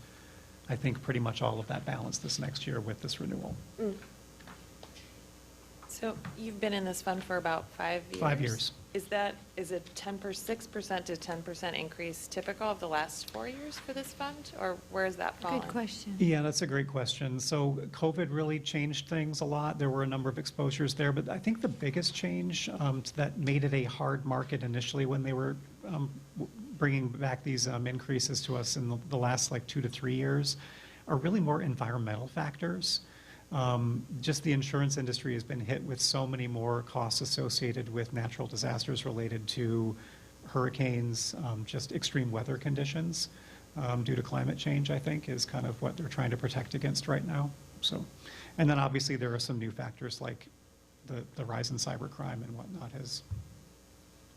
I think, pretty much all of that balance this next year with this renewal. So you've been in this fund for about 5 years? 5 years. Is a 6% to 10% increase typical of the last 4 years for this fund, or where is that falling? Good question. Yeah, that's a great question. So COVID really changed things a lot. There were a number of exposures there, but I think the biggest change that made it a hard market initially when they were bringing back these increases to us in the last 2 to 3 years are really more environmental factors. Just the insurance industry has been hit with so many more costs associated with natural disasters related to hurricanes, just extreme weather conditions due to climate change, I think, is kind of what they're trying to protect against right now. So, and then obviously there are some new factors like the rise in cybercrime and whatnot,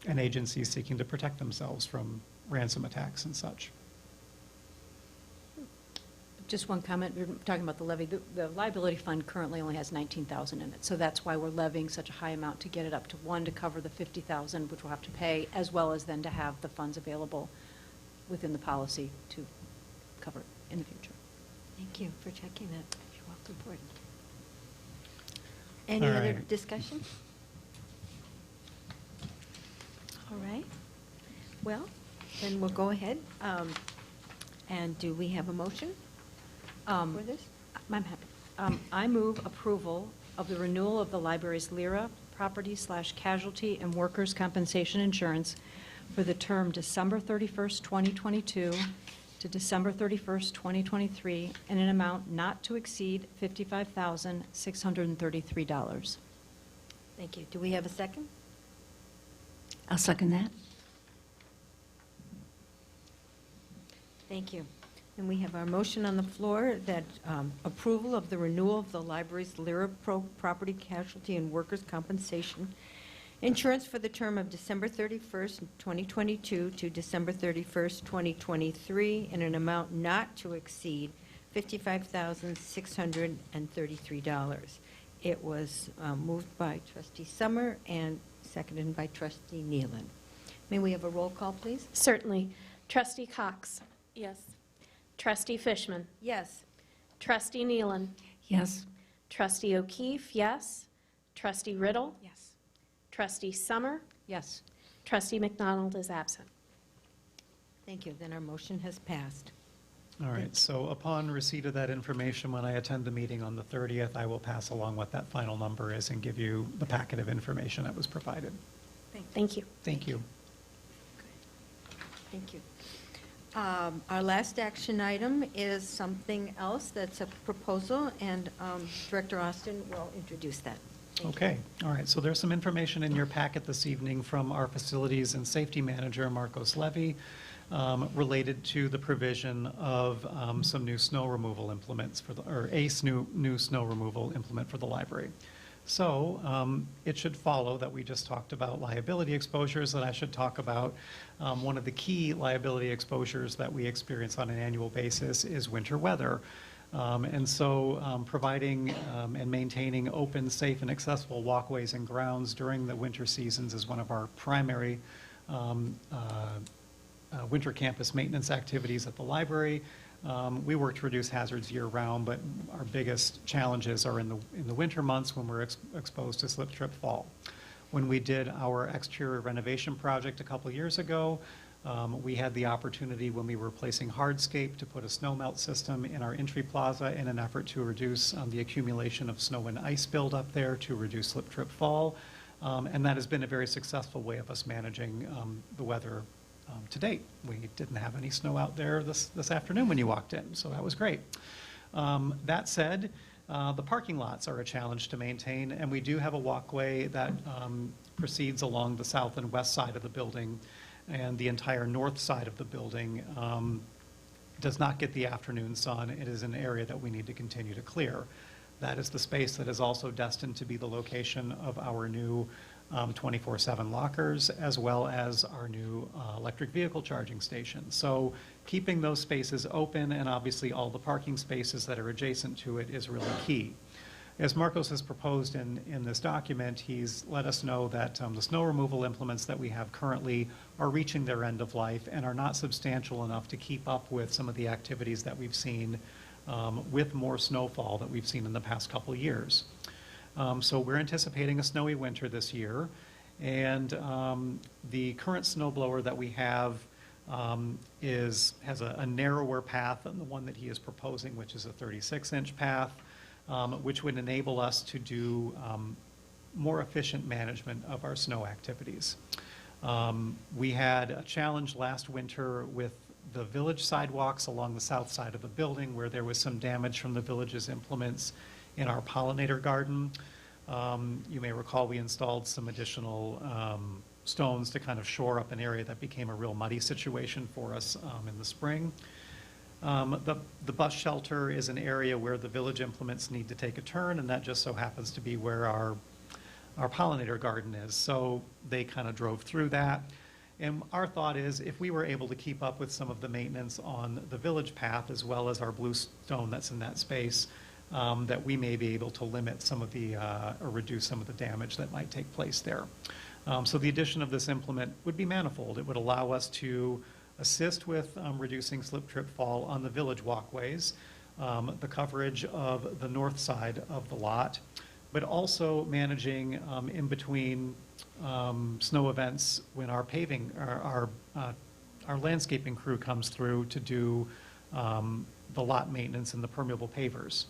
and agencies seeking to protect themselves from ransom attacks and such. Just one comment, we're talking about the levy. The liability fund currently only has $19,000 in it, so that's why we're levying such a high amount to get it up to, one, to cover the $50,000, which we'll have to pay, as well as then to have the funds available within the policy to cover it in the future. Thank you for checking that. You're welcome. Important. Any All other right. discussion? All right. Well, then we'll go ahead. And do we have a motion for this? I'm happy. I move approval of the renewal of the library's LIRA property/casualty and workers' compensation insurance for the term December 31st, 2022 to December 31st, 2023, in an amount not to exceed $55,633. Thank you. Do we have a second? I'll second that. Thank you. And we have our motion on the floor that approval of the renewal of the library's LIRA property casualty and workers' compensation insurance for the term of December 31st, 2022 to December 31st, 2023, in an amount not to exceed $55,633. It was moved by Trustee Summer and seconded by Trustee Nealon. May we have a roll call, please? Certainly. Trustee Cox. Yes. Trustee Fishman. Yes. Trustee Nealon. Yes. Trustee O'Keefe, yes. Trustee Riddle. Yes. Trustee Summer. Yes. Trustee McDonald is absent. Thank you. Then our motion has passed. All right, so upon receipt of that information, when I attend the meeting on the 30th, I will pass along what that final number is and give you the packet of information that was provided. Thank you. Thank you. Thank you. Our last action item is something else that's a proposal, and Director Austin will introduce that. Thank you. Okay, all right, so there's some information in your packet this evening from our Facilities and Safety Manager, Marcos Levy, related to the provision of some new snow removal implements new snow removal implement for the library. So it should follow that we just talked about liability exposures, that I should talk about one of the key liability exposures that we experience on an annual basis is winter weather. And so providing and maintaining open, safe, and accessible walkways and grounds during the winter seasons is one of our primary winter campus maintenance activities at the library. We work to reduce hazards year-round, but our biggest challenges are in the winter months when we're exposed to slip, trip, fall. When we did our exterior renovation project a couple years ago, we had the opportunity when we were replacing hardscape to put a snow melt system in our entry plaza in an effort to reduce the accumulation of snow and ice buildup there to reduce slip, trip, fall. And that has been a very successful way of us managing the weather to date. We didn't have any snow out there this afternoon when you walked in, so that was great. That said, the parking lots are a challenge to maintain, and we do have a walkway that proceeds along the south and west side of the building, and the entire north side of the building does not get the afternoon sun. It is an area that we need to continue to clear. That is the space that is also destined to be the location of our new 24/7 lockers, as well as our new electric vehicle charging station. So keeping those spaces open, and obviously all the parking spaces that are adjacent to it, is really key. As Marcos has proposed in this document, he's let us know that the snow removal implements that we have currently are reaching their end of life and are not substantial enough to keep up with some of the activities that we've seen with more snowfall that we've seen in the past couple of years. So we're anticipating a snowy winter this year, and the current snow blower that we have has a narrower path than the one that he is proposing, which is a 36-inch path, which would enable us to do more efficient management of our snow activities. We had a challenge last winter with the village sidewalks along the south side of the building, where there was some damage from the village's implements in our pollinator garden. You may recall we installed some additional stones to kind of shore up an area that became a real muddy situation for us in the spring. The bus shelter is an area where the village implements need to take a turn, and that just so happens to be where our pollinator garden is. So they kind of drove through that. And our thought is, if we were able to keep up with some of the maintenance on the village path, as well as our blue stone that's in that space, that we may be able to limit some of the, or reduce some of the damage that might take place there. So the addition of this implement would be manifold. It would allow us to assist with reducing slip, trip, fall on the village walkways, the coverage of the north side of the lot, but also managing in between snow events when our paving, our landscaping crew comes through to do the lot maintenance and the permeable pavers.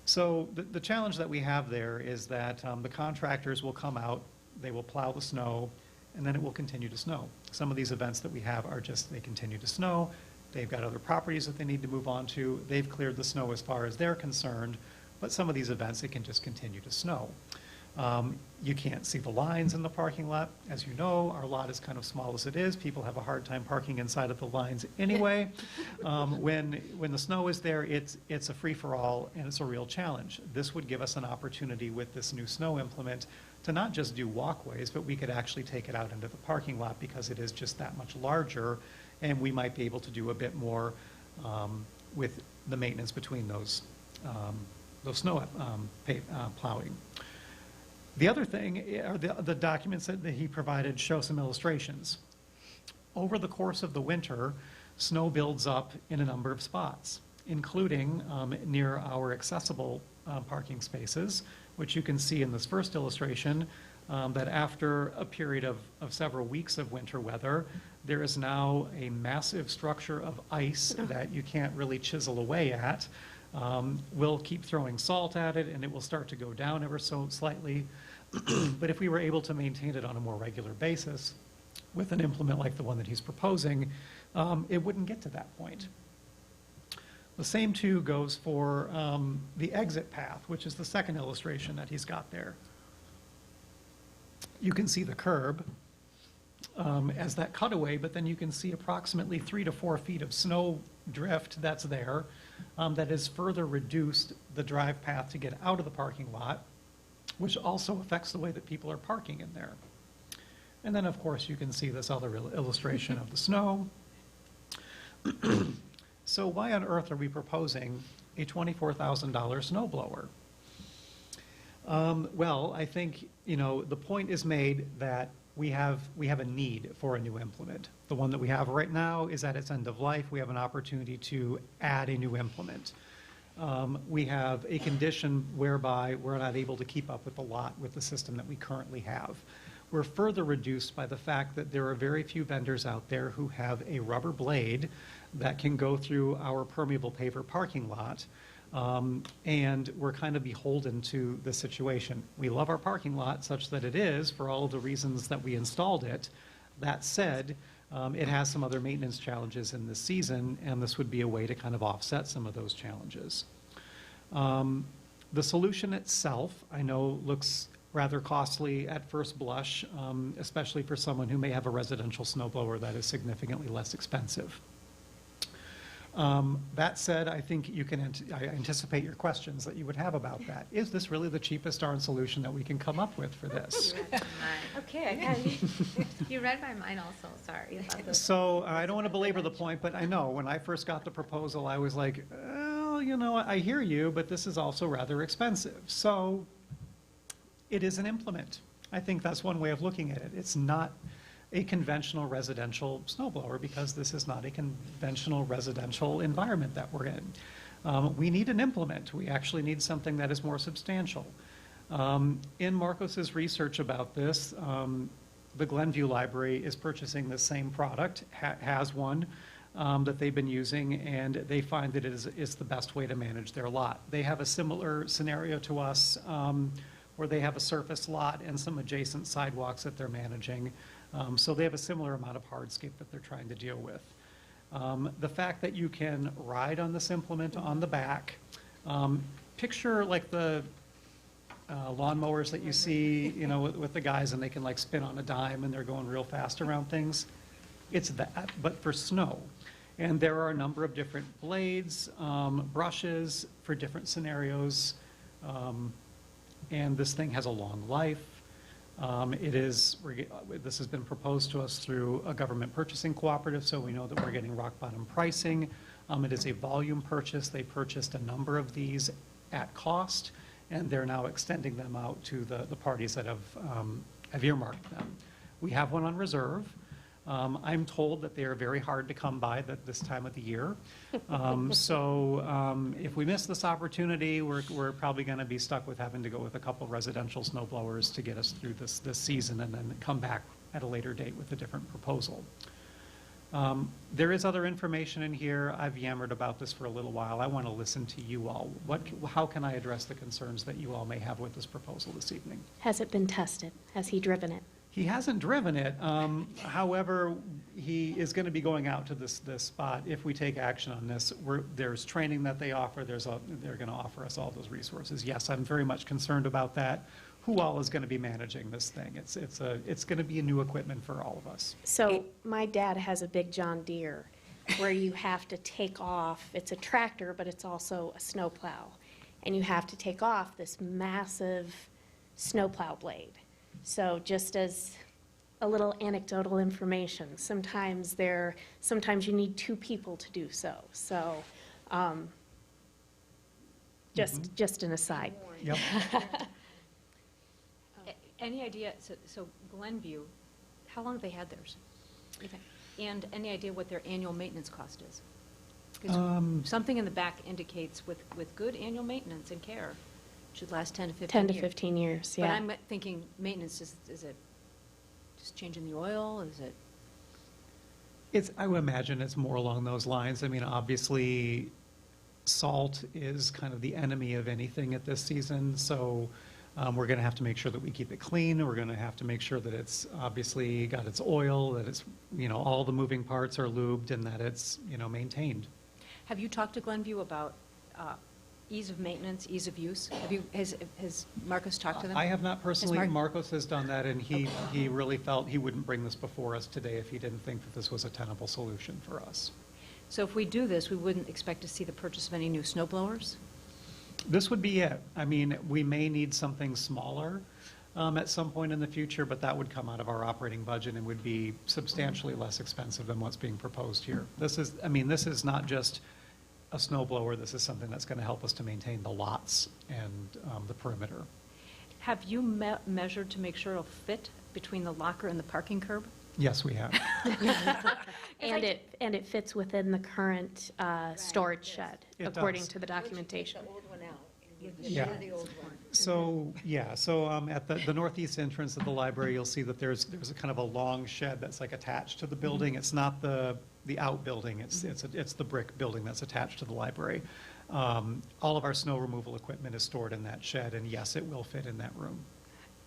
So the challenge that we have there is that the contractors will come out, they will plow the snow, and then it will continue to snow. Some of these events that we have are just, they continue to snow, they've got other properties that they need to move on to, they've cleared the snow as far as they're concerned, but some of these events, it can just continue to snow. You can't see the lines in the parking lot. As you know, our lot is kind of small as it is. People have a hard time parking inside of the lines anyway. When the snow is there, it's a free-for-all, and it's a real challenge. This would give us an opportunity with this new snow implement to not just do walkways, but we could actually take it out into the parking lot because it is just that much larger, and we might be able to do a bit more with the maintenance between those snow plowing. The other thing are the documents that he provided show some illustrations. Over the course of the winter, snow builds up in a number of spots, including near our accessible parking spaces, which you can see in this first illustration, that after a period of several weeks of winter weather, there is now a massive structure of ice that you can't really chisel away at. We'll keep throwing salt at it, and it will start to go down ever so slightly. But if we were able to maintain it on a more regular basis with an implement like the one that he's proposing, it wouldn't get to that point. The same too goes for the exit path, which is the second illustration that he's got there. You can see the curb as that cutaway, but then you can see approximately 3 to 4 feet of snow drift that's there that has further reduced the drive path to get out of the parking lot, which also affects the way that people are parking in there. And then, of course, you can see this other illustration of the snow. So why on earth are we proposing a $24,000 snow blower? Well, I think, the point is made that we have a need for a new implement. The one that we have right now is at its end of life. We have an opportunity to add a new implement. We have a condition whereby we're not able to keep up with the lot with the system that we currently have. We're further reduced by the fact that there are very few vendors out there who have a rubber blade that can go through our permeable paver parking lot, and we're kind of beholden to the situation. We love our parking lot such that it is, for all of the reasons that we installed it. That said, it has some other maintenance challenges in this season, and this would be a way to kind of offset some of those challenges. The solution itself, I know, looks rather costly at first blush, especially for someone who may have a residential snowblower that is significantly less expensive. That said, I think you can, I anticipate your questions that you would have about that. Is this really the cheapest darn solution that we can come up with for this? Okay, you read my mind also, sorry. about this. So I don't want to belabor the point, but I know when I first got the proposal, I was like, well, you know, I hear you, but this is also rather expensive. So it is an implement. I think that's one way of looking at it. It's not a conventional residential snow blower because this is not a conventional residential environment that we're in. We need an implement. We actually need something that is more substantial. In Marcos's research about this, the Glenview Library is purchasing the same product, has one that they've been using, and they find that it is the best way to manage their lot. They have a similar scenario to us where they have a surface lot and some adjacent sidewalks that they're managing. So they have a similar amount of hardscape that they're trying to deal with. The fact that you can ride on this implement on the back, picture like the lawnmowers that you see, you know, with the guys, and they can like spin on a dime and they're going real fast around things. It's that, but for snow. And there are a number of different blades, brushes for different scenarios. And this thing has a long life. This has been proposed to us through a government purchasing cooperative, so we know that we're getting rock bottom pricing. It is a volume purchase. They purchased a number of these at cost, and they're now extending them out to the parties that have earmarked them. We have one on reserve. I'm told that they are very hard to come by this time of the year. So if we miss this opportunity, we're probably going to be stuck with having to go with a couple residential snow blowers to get us through this season and then come back at a later date with a different proposal. There is other information in here. I've yammered about this for a little while. I want to listen to you all. How can I address the concerns that you all may have with this proposal this evening? Has it been tested? Has he driven it? He hasn't driven it. However, he is going to be going out to this spot. If we take action on this, there's training that they offer. They're going to offer us all those resources. Yes, I'm very much concerned about that. Who all is going to be managing this thing? It's going to be new equipment for all of us. So my dad has a big John Deere where you have to take off. It's a tractor, but it's also a snowplow. And you have to take off this massive snowplow blade. So just as a little anecdotal information, sometimes you need two people to do so. So just an aside. Yep. Any idea, so Glenview, how long have they had theirs? And any idea what their annual maintenance cost is? 'Cause something in the back indicates with good annual maintenance and care, should last 10 to 15 years. 10 to 15 years, yeah. But I'm thinking maintenance, is it just changing the oil? Is it? I would imagine it's more along those lines. I mean, obviously, salt is kind of the enemy of anything at this season, so we're going to have to make sure that we keep it clean. We're going to have to make sure that it's obviously got its oil, that it's, you know, all the moving parts are lubed and that it's, you know, maintained. Have you talked to Glenview about ease of maintenance, ease of use? Has Marcos talked to them? I have not personally. Has Marcos has done that, and he really felt he wouldn't bring this before us today if he didn't think that this was a tenable solution for us. So if we do this, we wouldn't expect to see the purchase of any new snow blowers? This would be it. I mean, we may need something smaller at some point in the future, but that would come out of our operating budget and would be substantially less expensive than what's being proposed here. This is not just a snow blower. This is something that's going to help us to maintain the lots and the perimeter. Have you measured to make sure it'll fit between the locker and the parking curb? Yes, we have. And it fits within the current storage shed, It according does. to the documentation. Yeah. So at the northeast entrance of the library, you'll see that there's a kind of a long shed that's like attached to the building. It's not the outbuilding. It's the brick building that's attached to the library. All of our snow removal equipment is stored in that shed, and yes, it will fit in that room.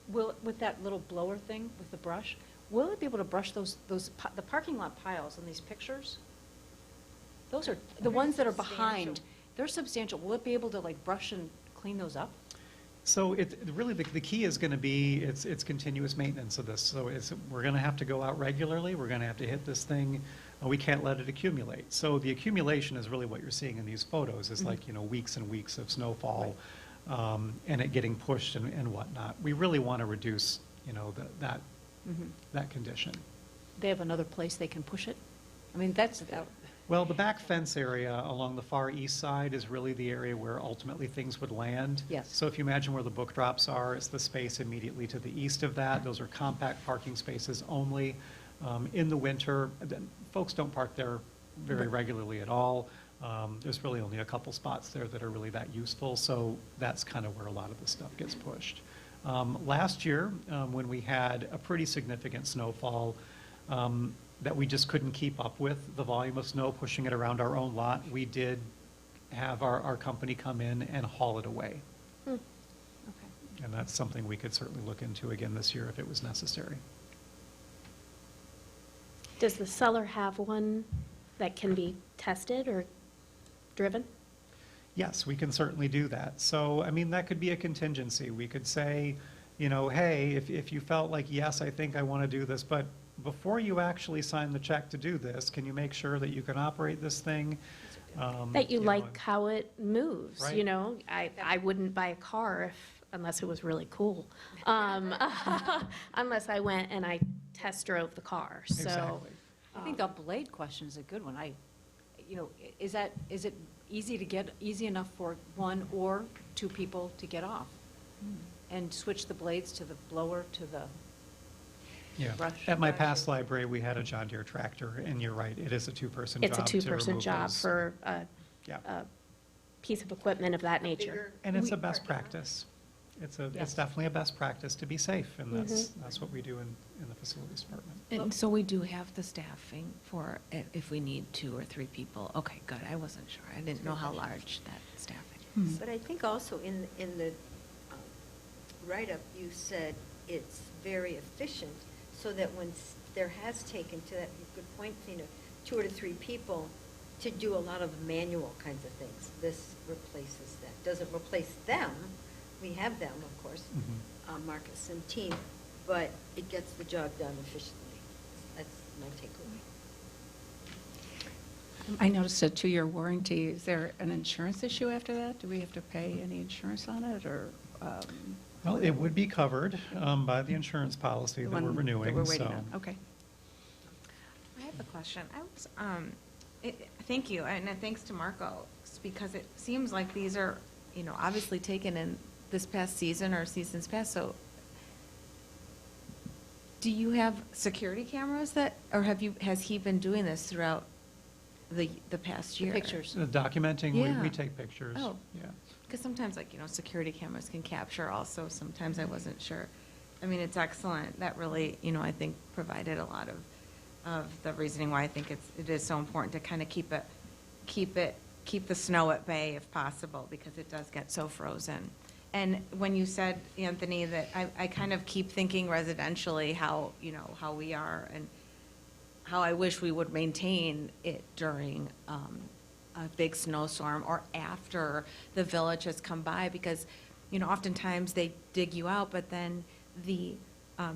With that little blower thing with the brush, will it be able to brush the parking lot piles in these pictures? Those are, the ones that are behind, they're substantial. Will it be able to like brush and clean those up? So really, the key is going to be, it's continuous maintenance of this. So we're going to have to go out regularly, we're going to have to hit this thing, we can't let it accumulate. So the accumulation is really what you're seeing in these photos, is like, weeks and weeks of snowfall, and it getting pushed and whatnot. We really want to reduce, that condition. They have another place they can push it? I mean, that's, Well, the back fence area along the far east side is really the area where ultimately things would land. Yes. So if you imagine where the book drops are, it's the space immediately to the east of that. Those are compact parking spaces only. In the winter, folks don't park there very regularly at all. There's really only a couple spots there that are really that useful, so that's kind of where a lot of the stuff gets pushed. Last year, when we had a pretty significant snowfall, that we just couldn't keep up with the volume of snow, pushing it around our own lot, we did have our company come in and haul it away. okay. And that's something we could certainly look into again this year if it was necessary. Does the seller have one that can be tested or driven? Yes, we can certainly do that. So, I mean, that could be a contingency. We could say, hey, if you felt like, yes, I think I want to do this, but before you actually sign the check to do this, can you make sure that you can operate this thing? That you like how it moves, Right. I wouldn't buy a car unless it was really cool. Unless I went and I test drove the car, so. Exactly. I think the blade question is a good one. Is it easy enough for one or two people to get off? And switch the blades to the blower to the Yeah. brush? At my past library, we had a John Deere tractor, and you're right, it is a two-person job It's a to two-person remove job those. for a Yeah. piece of equipment of that nature. And it's a best practice. It's Yes. definitely a best practice to be safe, and that's Mm-hmm. what we do in the facilities department. And so we do have the staffing for if we need 2 or 3 people. Okay, good. I wasn't sure. I didn't know how large that staffing is. But I think also in the write-up, you said it's very efficient, so that when there has taken, to that good point, 2 or 3 people to do a lot of manual kinds of things. This replaces that. Doesn't replace them. We have them, of course, Marcus and team, but it gets the job done efficiently. That's my takeaway. I noticed a 2-year warranty. Is there an insurance issue after that? Do we have to pay any insurance on it, or? Well, it would be covered by the insurance policy the that we're one renewing, That we're waiting so. on, okay. I have a question. Thank you, and thanks to Marco, because it seems like these are, obviously taken in this past season or seasons past, so do you have security cameras or has he been doing this throughout the past year? Pictures. Documenting, Yeah. we take pictures. Oh. Yeah. Because sometimes, security cameras can capture also, sometimes I wasn't sure. I mean, it's excellent. That really, I think provided a lot of the reasoning why I think it is so important to kind of keep the snow at bay if possible, because it does get so frozen. And when you said, Anthony, that I kind of keep thinking residentially how we are and how I wish we would maintain it during a big snowstorm or after the village has come by, because, oftentimes they dig you out, but then the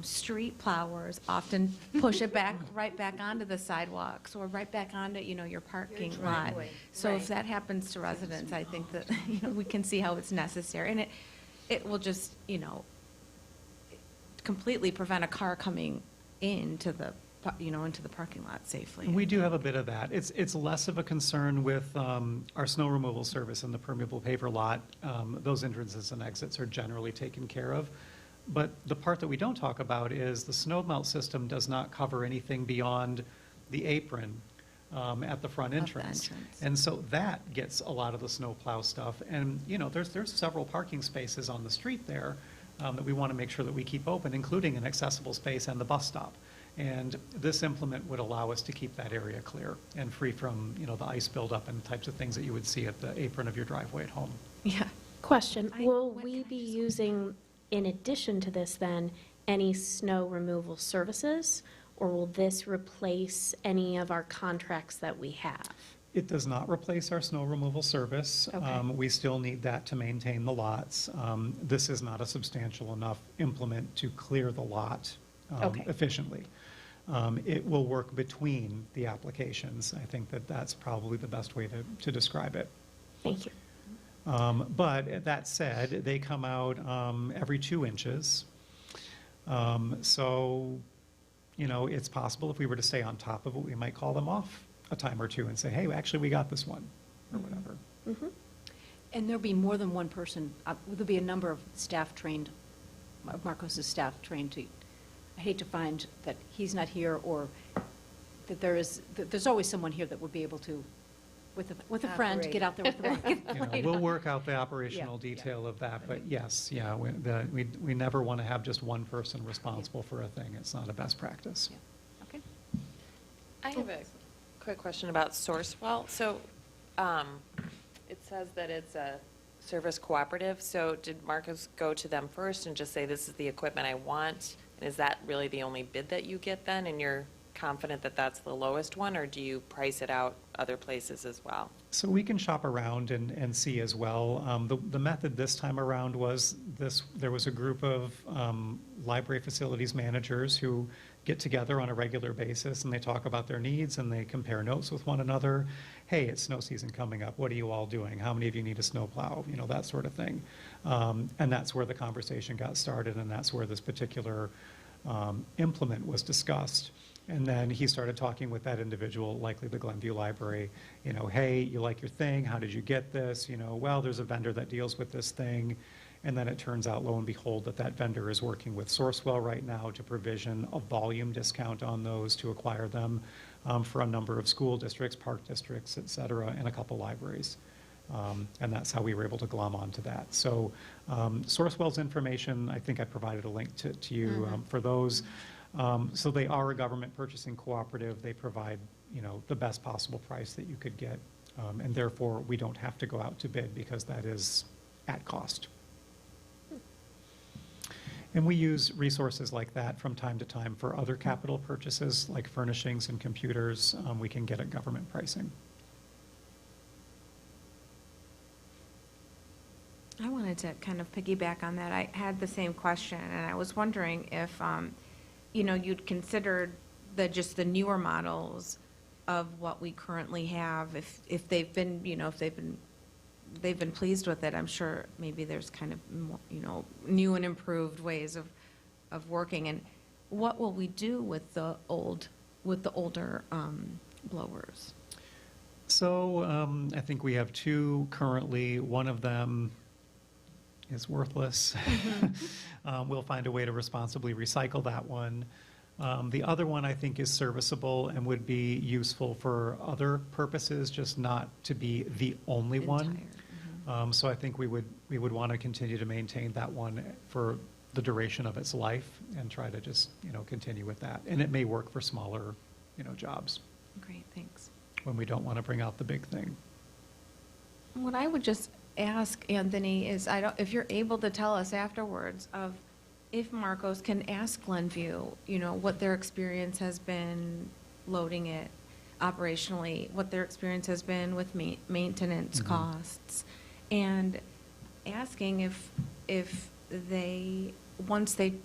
street plowers often push it right back onto the sidewalks or right back onto, your parking lot. driveway, So if right. that happens to residents, I think that, we can see how it's necessary. And it will just, completely prevent a car coming into the parking lot safely. We do have a bit of that. It's less of a concern with our snow removal service and the permeable paver lot. Those entrances and exits are generally taken care of. But the part that we don't talk about is the snow melt system does not cover anything beyond the apron at the front the entrance. entrance. And so that gets a lot of the snow plow stuff. And, there's several parking spaces on the street there that we want to make sure that we keep open, including an accessible space and the bus stop. And this implement would allow us to keep that area clear and free from, the ice buildup and types of things that you would see at the apron of your driveway at home. Yeah. Question, will Can we I be just- using, in addition to this then, any snow removal services? Or will this replace any of our contracts that we have? It does not replace our snow removal service. Okay. We still need that to maintain the lots. This is not a substantial enough implement to clear the lot Okay. efficiently. It will work between the applications. I think that that's probably the best way to describe it. Thank you. But that said, they come out every 2 inches. So, you know, it's possible if we were to stay on top of it, we might call them off a time or two and say, hey, actually, we got this one, or whatever. And there'll be more than one person, there'll be a number of staff trained, Marcos's staff trained to, I hate to find that he's not here, or that there's always someone here that would be able to, with a friend, Operate. get out there with the market. You know, we'll work out the operational Yeah, yeah. detail of that, but yes, yeah, we never want to have just one person responsible for a thing. It's not a best practice. Yeah. Okay. I have a quick question about Sourcewell. So it says that it's a service cooperative, so did Marcos go to them first and just say, this is the equipment I want? And is that really the only bid that you get then, and you're confident that that's the lowest one, or do you price it out other places as well? So we can shop around and see as well. The method this time around was this, there was a group of library facilities managers who get together on a regular basis and they talk about their needs and they compare notes with one another. Hey, it's snow season coming up. What are you all doing? How many of you need a snowplow? You know, that sort of thing. And that's where the conversation got started, and that's where this particular implement was discussed. And then he started talking with that individual, likely the Glenview Library, you know, hey, you like your thing, how did you get this? You know, well, there's a vendor that deals with this thing. And then it turns out, lo and behold, that vendor is working with Sourcewell right now to provision a volume discount on those to acquire them for a number of school districts, park districts, et cetera, and a couple libraries. And that's how we were able to glom onto that. So Sourcewell's information, I think I provided a link to you for those. So they are a government purchasing cooperative. They provide, you know, the best possible price that you could get. And therefore, we don't have to go out to bid because that is at cost. And we use resources like that from time to time for other capital purchases, like furnishings and computers. We can get at government pricing. I wanted to kind of piggyback on that. I had the same question, and I was wondering if, you know, you'd considered just the newer models of what we currently have, if they've been, you know, if they've been pleased with it. I'm sure maybe there's kind of more, you know, new and improved ways of working. And what will we do with the older blowers? So I think we have 2 currently. One of them is worthless. We'll find a way to responsibly recycle that one. The other one I think is serviceable and would be useful for other purposes, just not to be the only one. So I think we would want to continue to maintain that one for the duration of its life and try to just, you know, continue with that. And it may work for smaller, you know, jobs Great, thanks. when we don't want to bring out the big thing. What I would just ask, Anthony, is if you're able to tell us afterwards of if Marcos can ask Glenview, you know, what their experience has been loading it operationally, what their experience has been with maintenance costs, and asking if they,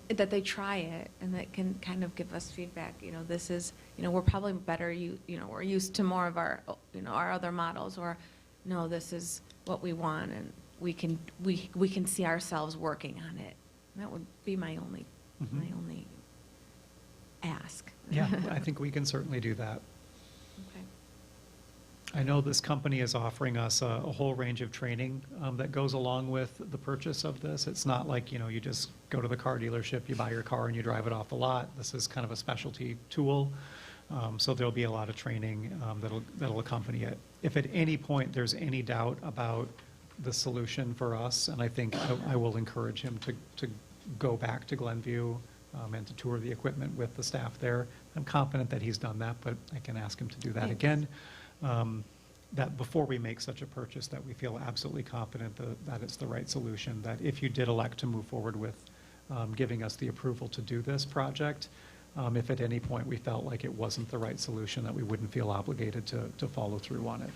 that they try it and that can kind of give us feedback, you know, this is, you know, we're probably better, you know, we're used to more of our, you know, our other models, or no, this is what we want, and we can see ourselves working on it. That would be my only ask. Yeah, I think we can certainly do that. Okay. I know this company is offering us a whole range of training that goes along with the purchase of this. It's not like, you know, you just go to the car dealership, you buy your car and you drive it off the lot. This is kind of a specialty tool. So there'll be a lot of training that'll accompany it. If at any point there's any doubt about the solution for us, and I think I will encourage him to go back to Glenview and to tour the equipment with the staff there. I'm confident that he's done that, but I can ask him to do that Thanks. again. That before we make such a purchase, that we feel absolutely confident that it's the right solution, that if you did elect to move forward with giving us the approval to do this project, if at any point we felt like it wasn't the right solution, that we wouldn't feel obligated to follow through on it.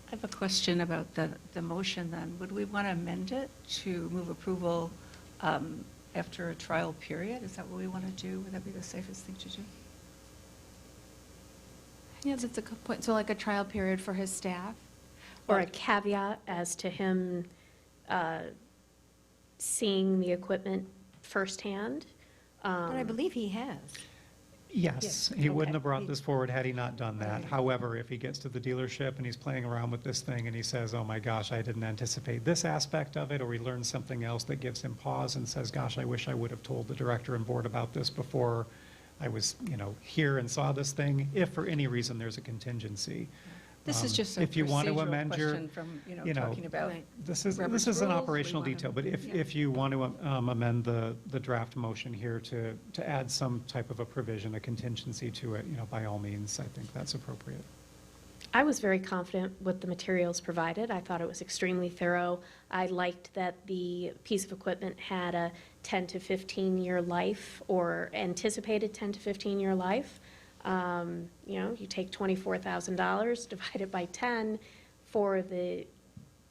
I have a question about the motion then. Would we want to amend it to move approval after a trial period? Is that what we want to do? Would that be the safest thing to do? Yeah, that's a good point. So like a trial period for his staff? Or a caveat as to him seeing the equipment firsthand. But I believe he has. Yes, Yeah, he wouldn't okay. have brought this forward had he not done that. Right. However, if he gets to the dealership and he's playing around with this thing and he says, oh my gosh, I didn't anticipate this aspect of it, or he learns something else that gives him pause and says, gosh, I wish I would have told the director and board about this before I was, here and saw this thing, if for any reason there's a contingency. This is just a If you want to procedural amend your, question from, you know, talking about Right. This is Robert's an rules, operational we wanna- detail, but Yeah. if you want to amend the draft motion here to add some type of a provision, a contingency to it, by all means, I think that's appropriate. I was very confident with the materials provided. I thought it was extremely thorough. I liked that the piece of equipment had a 10 to 15-year life, or anticipated 10 to 15-year life. You take $24,000, divide it by 10 for the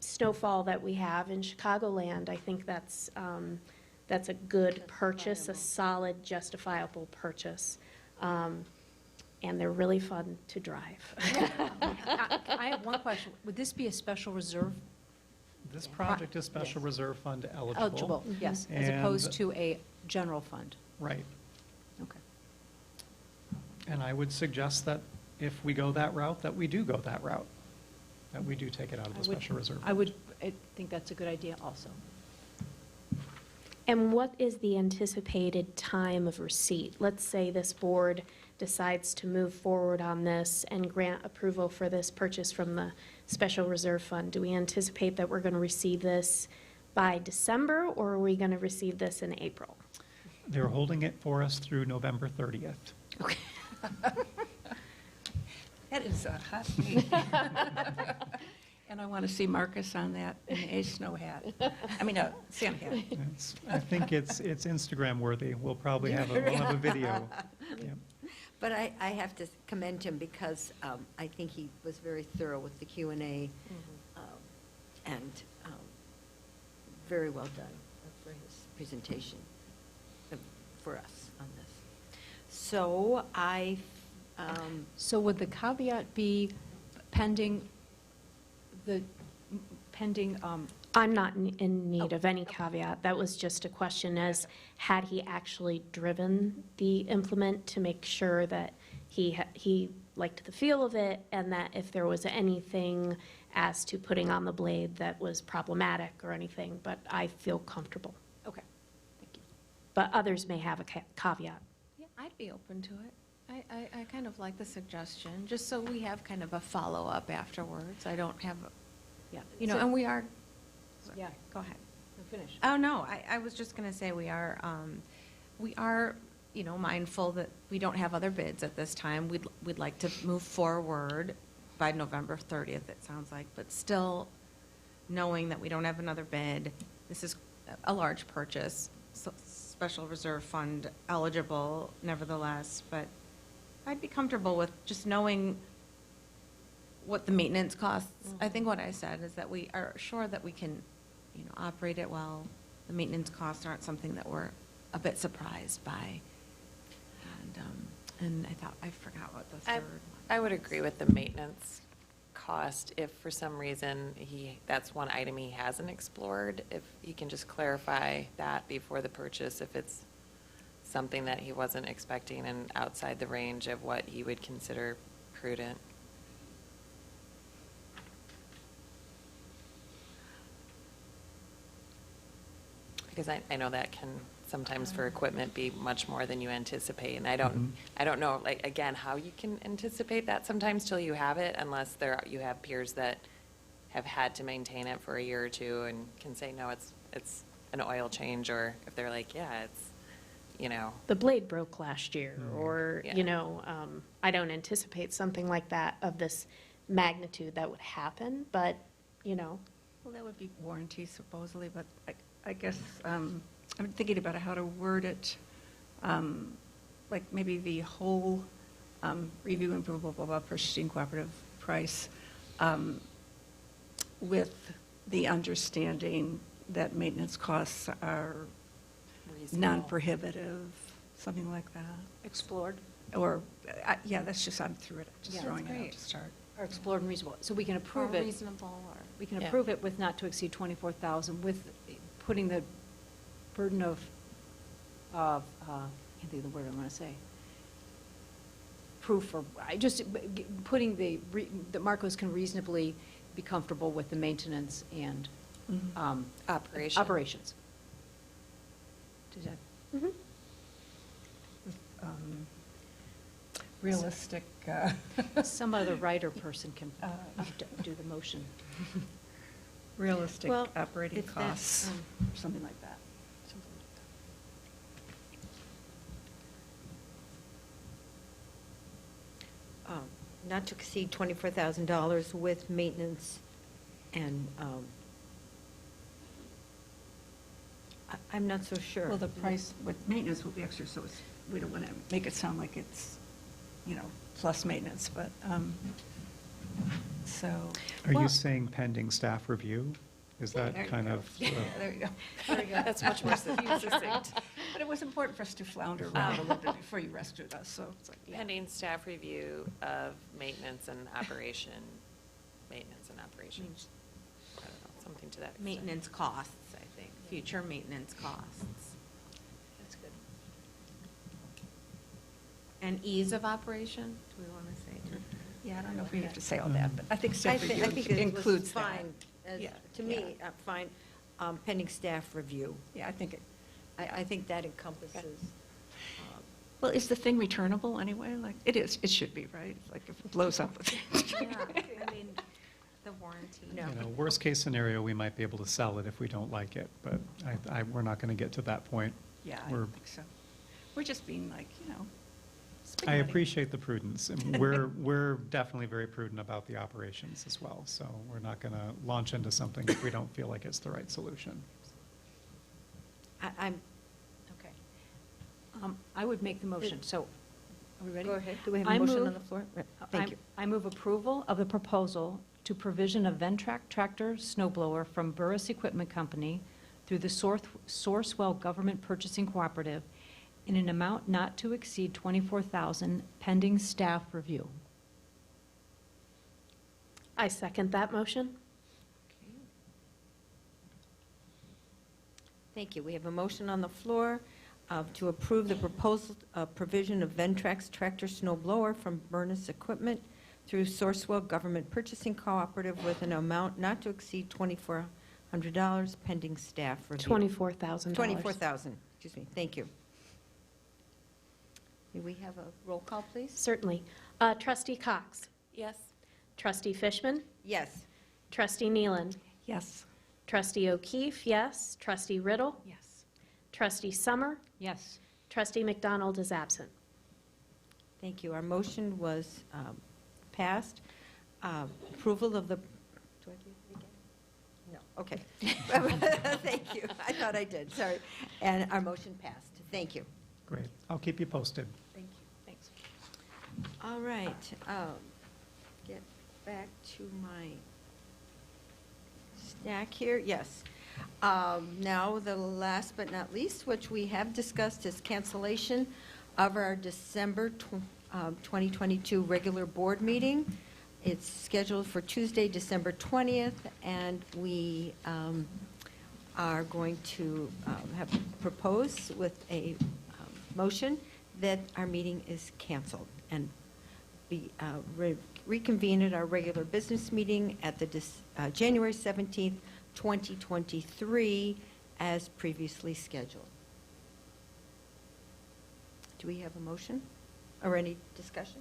snowfall that we have in Chicagoland. I think that's a good purchase, a solid, justifiable purchase. And they're really fun to drive. I have one question. Would this be a special reserve This project is special Yes. reserve fund eligible? Yes, as And- opposed to a general fund. Right. Okay. And I would suggest that if we go that route, that we do go that route, that we do take it out of the special reserve. I think that's a good idea also. And what is the anticipated time of receipt? Let's say this board decides to move forward on this and grant approval for this purchase from the Special Reserve Fund. Do we anticipate that we're going to receive this by December, or are we going to receive this in April? They're holding it for us through November 30th. Okay. That is a hot date. And I want to see Marcus on that in a snow hat. I mean, a Santa hat. I think it's Instagram worthy. We'll probably have a video. Yep. But I have to commend him because I think he was very thorough with the Q&A and very well done for his presentation for us on this. So So would the caveat be pending I'm not in need of any caveat. That was just a question as, had he actually driven the implement to make sure that he liked the feel of it, and that if there was anything as to putting on the blade that was problematic or anything, but I feel comfortable. Okay, thank you. But others may have a caveat. Yeah, I'd be open to it. I kind of like the suggestion, just so we have kind of a follow-up afterwards. I don't have, Yeah. and we are, Yeah. go ahead. Finish. Oh, no, I was just going to say we are, mindful that we don't have other bids at this time. We'd like to move forward by November 30th, it sounds like, but still knowing that we don't have another bid. This is a large purchase, so special reserve fund eligible nevertheless, but I'd be comfortable with just knowing what the maintenance costs. I think what I said is that we are sure that we can, operate it well. The maintenance costs aren't something that we're a bit surprised by. And I forgot what the third one. I would agree with the maintenance cost. If for some reason that's one item he hasn't explored, if he can just clarify that before the purchase, if it's something that he wasn't expecting and outside the range of what he would consider prudent. Because I know that can sometimes for equipment be much more than you anticipate. And I don't know, like, again, how you can anticipate that sometimes till you have it, unless you have peers that have had to maintain it for a year or two and can say, no, it's an oil change, or if they're like, yeah, it's, The blade broke last year, or, Yeah. I don't anticipate something like that of this magnitude that would happen, but, Well, that would be warranty supposedly, but I guess I'm thinking about how to word it like maybe the whole review and blah, blah, blah, blah, purchasing cooperative price with the understanding that maintenance costs are Reasonable. non-prohibitive, something like that. Explored, Or, yeah, that's just, I'm through it, just Yeah, throwing that's it out great. to start. or explored and reasonable. So we can Or approve it. reasonable, or. We can Yeah. approve it with not to exceed 24,000, with putting the burden of, I can't think of the word I want to say. Proof, or, putting that Marcos can reasonably be comfortable with the maintenance and Operation. operations. Does that, Mhm. Realistic, some other writer person can do the motion. realistic Well, operating if that, costs, something like that. Not to exceed $24,000 with maintenance and, I'm not so sure. Well, the price with maintenance will be extra, so it's, we don't want to make it sound like it's, plus maintenance, but, so. Are you Well- saying pending staff review? Is that There you kind go. of? Yeah, there you go. That's much more succinct. But it was important for us to flounder around a little bit before you rescued us, so it's like, yeah. Pending staff review of maintenance and operation, I don't know, something to that extent. Maintenance costs, I think, future maintenance costs. That's good. And ease of operation, do we want to say? Yeah, I don't know if we have to say all that, but I think I staff think review it includes was that. fine. Yeah, To me, fine, pending staff review. Yeah, I think it, I think that encompasses. well, is the thing returnable anyway? Like, it is, it should be, right? Like, if it blows up. Yeah, I mean, the warranty. No. Worst case scenario, we might be able to sell it if we don't like it, but we're not going to get to that point. Yeah, I We're- don't think so. We're just being like, spring I ready. appreciate the prudence, and we're definitely very prudent about the operations as well, so we're not going to launch into something if we don't feel like it's the right solution. I'm, Okay. I would make the motion, so, are we ready? go ahead. Do we have I a motion move- on the floor? Right, Thank you. I move approval of the proposal to provision of Ventrac tractor snow blower from Burris Equipment Company through the Sourcewell Government Purchasing Cooperative in an amount not to exceed $24,000 pending staff review. I second that motion. Thank you. We have a motion on the floor to approve the proposal provision of Ventrax tractor snow blower from Burness Equipment through Sourcewell Government Purchasing Cooperative with an amount not to exceed $2,400 pending staff review. $24,000. $24,000, excuse me. Thank you. May we have a roll call, please? Certainly. Trustee Cox. Yes. Trustee Fishman. Yes. Trustee Nealon. Yes. Trustee O'Keefe, yes. Trustee Riddle. Yes. Trustee Summer. Yes. Trustee McDonald is absent. Thank you. Our motion was passed. Approval of the, do I do it again? No, okay. Thank you. I thought I did, sorry. And our motion passed. Thank you. Great. I'll keep you posted. Thank you. Thanks. All right. Get back to my stack here. Yes. Now, the last but not least, which we have discussed, is cancellation of our December 2022 regular board meeting. It's scheduled for Tuesday, December 20th, and we are going to have proposed with a motion that our meeting is canceled and be reconvene at our regular business meeting at the January 17th, 2023, as previously scheduled. Do we have a motion or any discussion?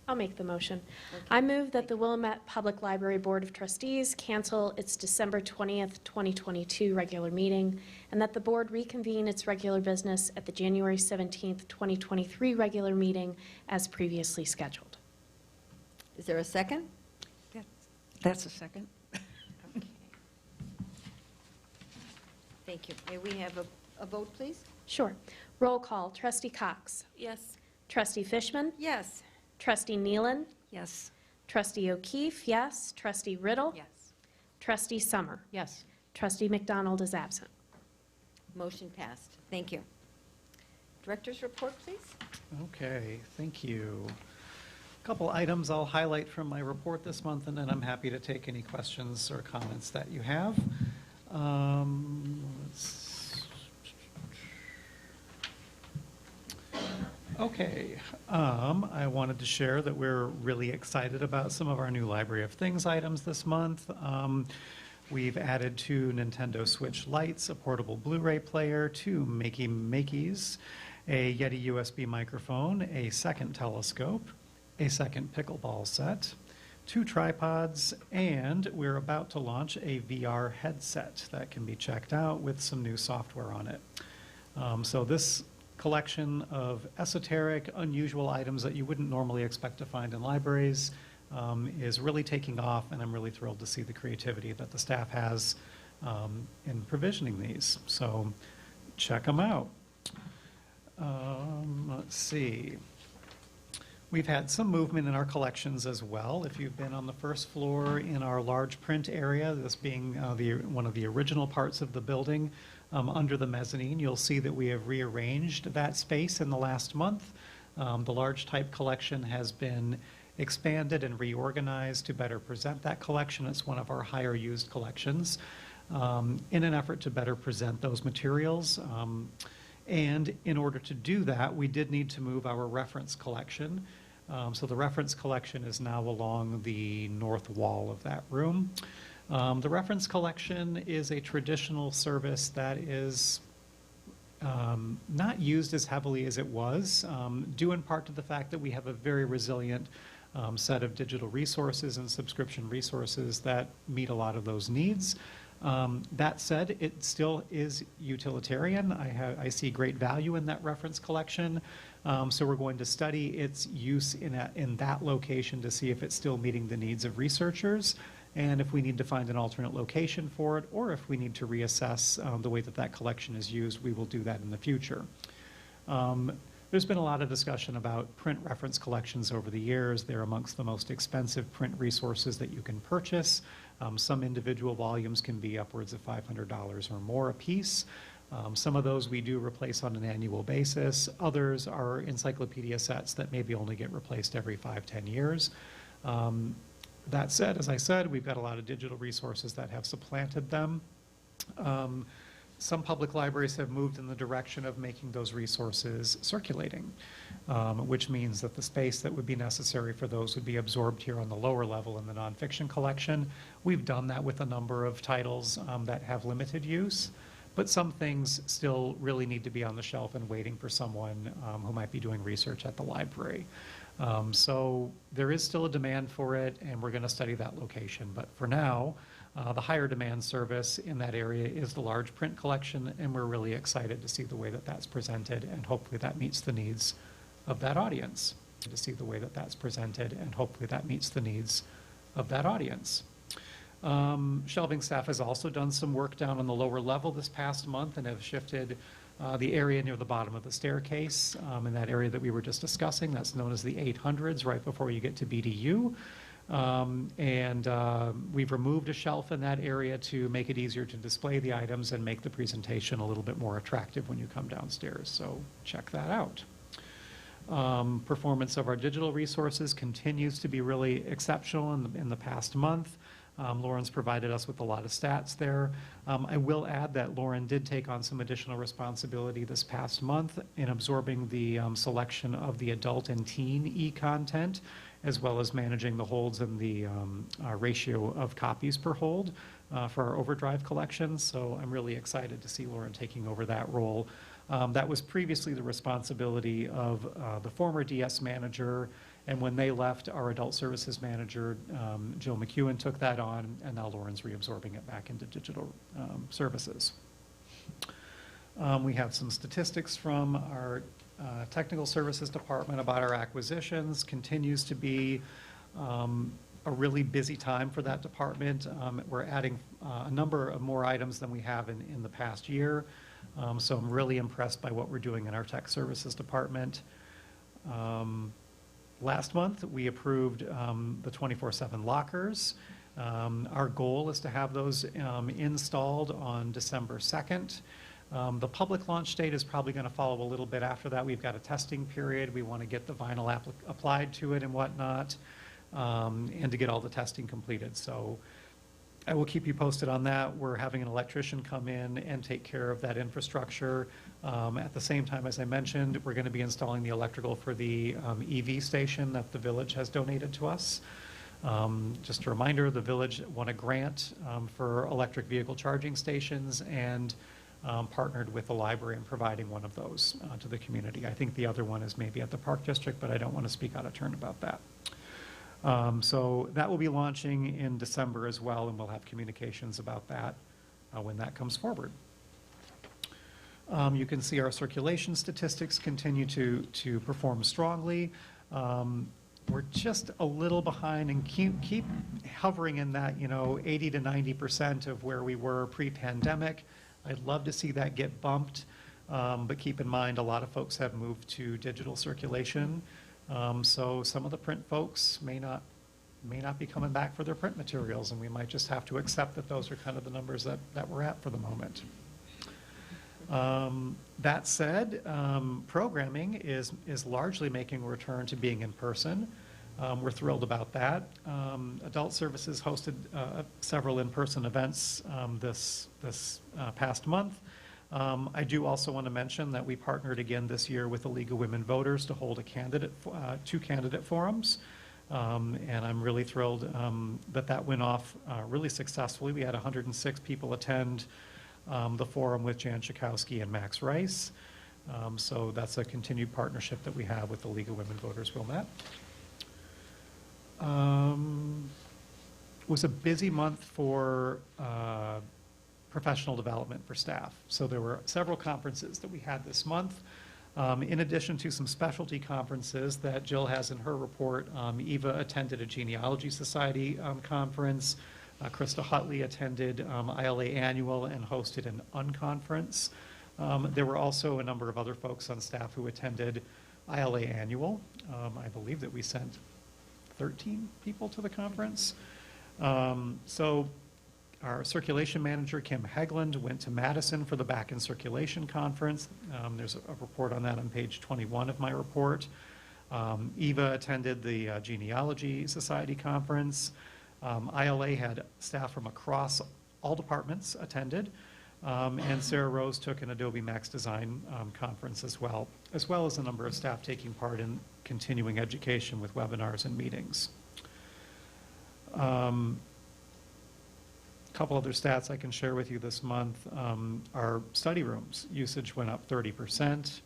I'll make the motion. Okay. I move that the Wilmette Public Library Board of Trustees cancel its December 20th, 2022 regular meeting, and that the board reconvene its regular business at the January 17th, 2023 regular meeting as previously scheduled. Is there a second? That's a second. Okay. Thank you. May we have a a vote, please? Sure. Roll call. Trustee Cox. Yes. Trustee Fishman. Yes. Trustee Nealon. Yes. Trustee O'Keefe, yes. Trustee Riddle. Yes. Trustee Summer. Yes. Trustee McDonald is absent. Motion passed. Thank you. Director's report, please. Okay, thank you. A couple items I'll highlight from my report this month, and then I'm happy to take any questions or comments that you have. Okay, I wanted to share that we're really excited about some of our new Library of Things items this month. We've added 2 Nintendo Switch Lites, a portable Blu-ray player, 2 Makey-Makeys, a Yeti USB microphone, a second telescope, a second pickleball set, 2 tripods, and we're about to launch a VR headset that can be checked out with some new software on it. So this collection of esoteric, unusual items that you wouldn't normally expect to find in libraries is really taking off, and I'm really thrilled to see the creativity that the staff has in provisioning these. So check them out. Let's see. We've had some movement in our collections as well. If you've been on the first floor in our large print area, this being one of the original parts of the building, under the mezzanine, you'll see that we have rearranged that space in the last month. The large type collection has been expanded and reorganized to better present that collection. It's one of our higher used collections in an effort to better present those materials. And in order to do that, we did need to move our reference collection. So the reference collection is now along the north wall of that room. The reference collection is a traditional service that is not used as heavily as it was, due in part to the fact that we have a very resilient set of digital resources and subscription resources that meet a lot of those needs. That said, it still is utilitarian. I see great value in that reference collection. So we're going to study its use in that location to see if it's still meeting the needs of researchers, and if we need to find an alternate location for it, or if we need to reassess the way that that collection is used, we will do that in the future. There's been a lot of discussion about print reference collections over the years. They're amongst the most expensive print resources that you can purchase. Some individual volumes can be upwards of $500 or more a piece. Some of those we do replace on an annual basis. Others are encyclopedia sets that maybe only get replaced every 5-10 years. That said, as I said, we've got a lot of digital resources that have supplanted them. Some public libraries have moved in the direction of making those resources circulating, which means that the space that would be necessary for those would be absorbed here on the lower level in the nonfiction collection. We've done that with a number of titles that have limited use, but some things still really need to be on the shelf and waiting for someone who might be doing research at the library. So there is still a demand for it, and we're going to study that location. But for now, the higher demand service in that area is the large print collection, and we're really excited to see the way that that's presented, and hopefully that meets the needs of that audience. To see the way that that's presented, and hopefully that meets the needs of that audience. Shelving staff has also done some work down on the lower level this past month and have shifted the area near the bottom of the staircase in that area that we were just discussing. That's known as the 800s, right before you get to BDU. We've removed a shelf in that area to make it easier to display the items and make the presentation a little bit more attractive when you come downstairs. So check that out. Performance of our digital resources continues to be really exceptional in the past month. Lauren's provided us with a lot of stats there. I will add that Lauren did take on some additional responsibility this past month in absorbing the selection of the adult and teen e-content, as well as managing the holds and the ratio of copies per hold for our Overdrive collections. So I'm really excited to see Lauren taking over that role. That was previously the responsibility of the former DS manager, and when they left, our adult services manager, Jill McEwen, took that on, and now Lauren's reabsorbing it back into digital services. We have some statistics from our technical services department about our acquisitions. Continues to be a really busy time for that department. We're adding a number of more items than we have in the past year. So I'm really impressed by what we're doing in our tech services department. Last month, we approved the 24/7 lockers. Our goal is to have those installed on December 2nd. The public launch date is probably going to follow a little bit after that. We've got a testing period. We want to get the vinyl applied to it and whatnot, and to get all the testing completed. So I will keep you posted on that. We're having an electrician come in and take care of that infrastructure. At the same time, as I mentioned, we're going to be installing the electrical for the EV station that the village has donated to us. Just a reminder, the village won a grant for electric vehicle charging stations and partnered with the library in providing one of those to the community. I think the other one is maybe at the Park District, but I don't want to speak out of turn about that. So that will be launching in December as well, and we'll have communications about that when that comes forward. You can see our circulation statistics continue to perform strongly. We're just a little behind and keep hovering in that, 80 to 90% of where we were pre-pandemic. I'd love to see that get bumped, but keep in mind, a lot of folks have moved to digital circulation. So some of the print folks may not be coming back for their print materials, and we might just have to accept that those are kind of the numbers that we're at for the moment. That said, programming is largely making a return to being in person. We're thrilled about that. Adult Services hosted several in-person events this past month. I do also want to mention that we partnered again this year with the League of Women Voters to hold two candidate forums. And I'm really thrilled that went off really successfully. We had 106 people attend the forum with Jan Schakowsky and Max Rice. So that's a continued partnership that we have with the League of Women Voters Wilmette. It was a busy month for professional development for staff. So there were several conferences that we had this month. In addition to some specialty conferences that Jill has in her report, Eva attended a Genealogy Society conference. Krista Hutley attended ILA Annual and hosted an unconference. There were also a number of other folks on staff who attended ILA Annual. I believe that we sent 13 people to the conference. So our circulation manager, Kim Hegland, went to Madison for the Back in Circulation Conference. There's a report on that on page 21 of my report. Eva attended the Genealogy Society Conference. ILA had staff from across all departments attended. And Sarah Rose took an Adobe Max Design conference as well as a number of staff taking part in continuing education with webinars and meetings. Couple other stats I can share with you this month. Our study rooms usage went up 30%.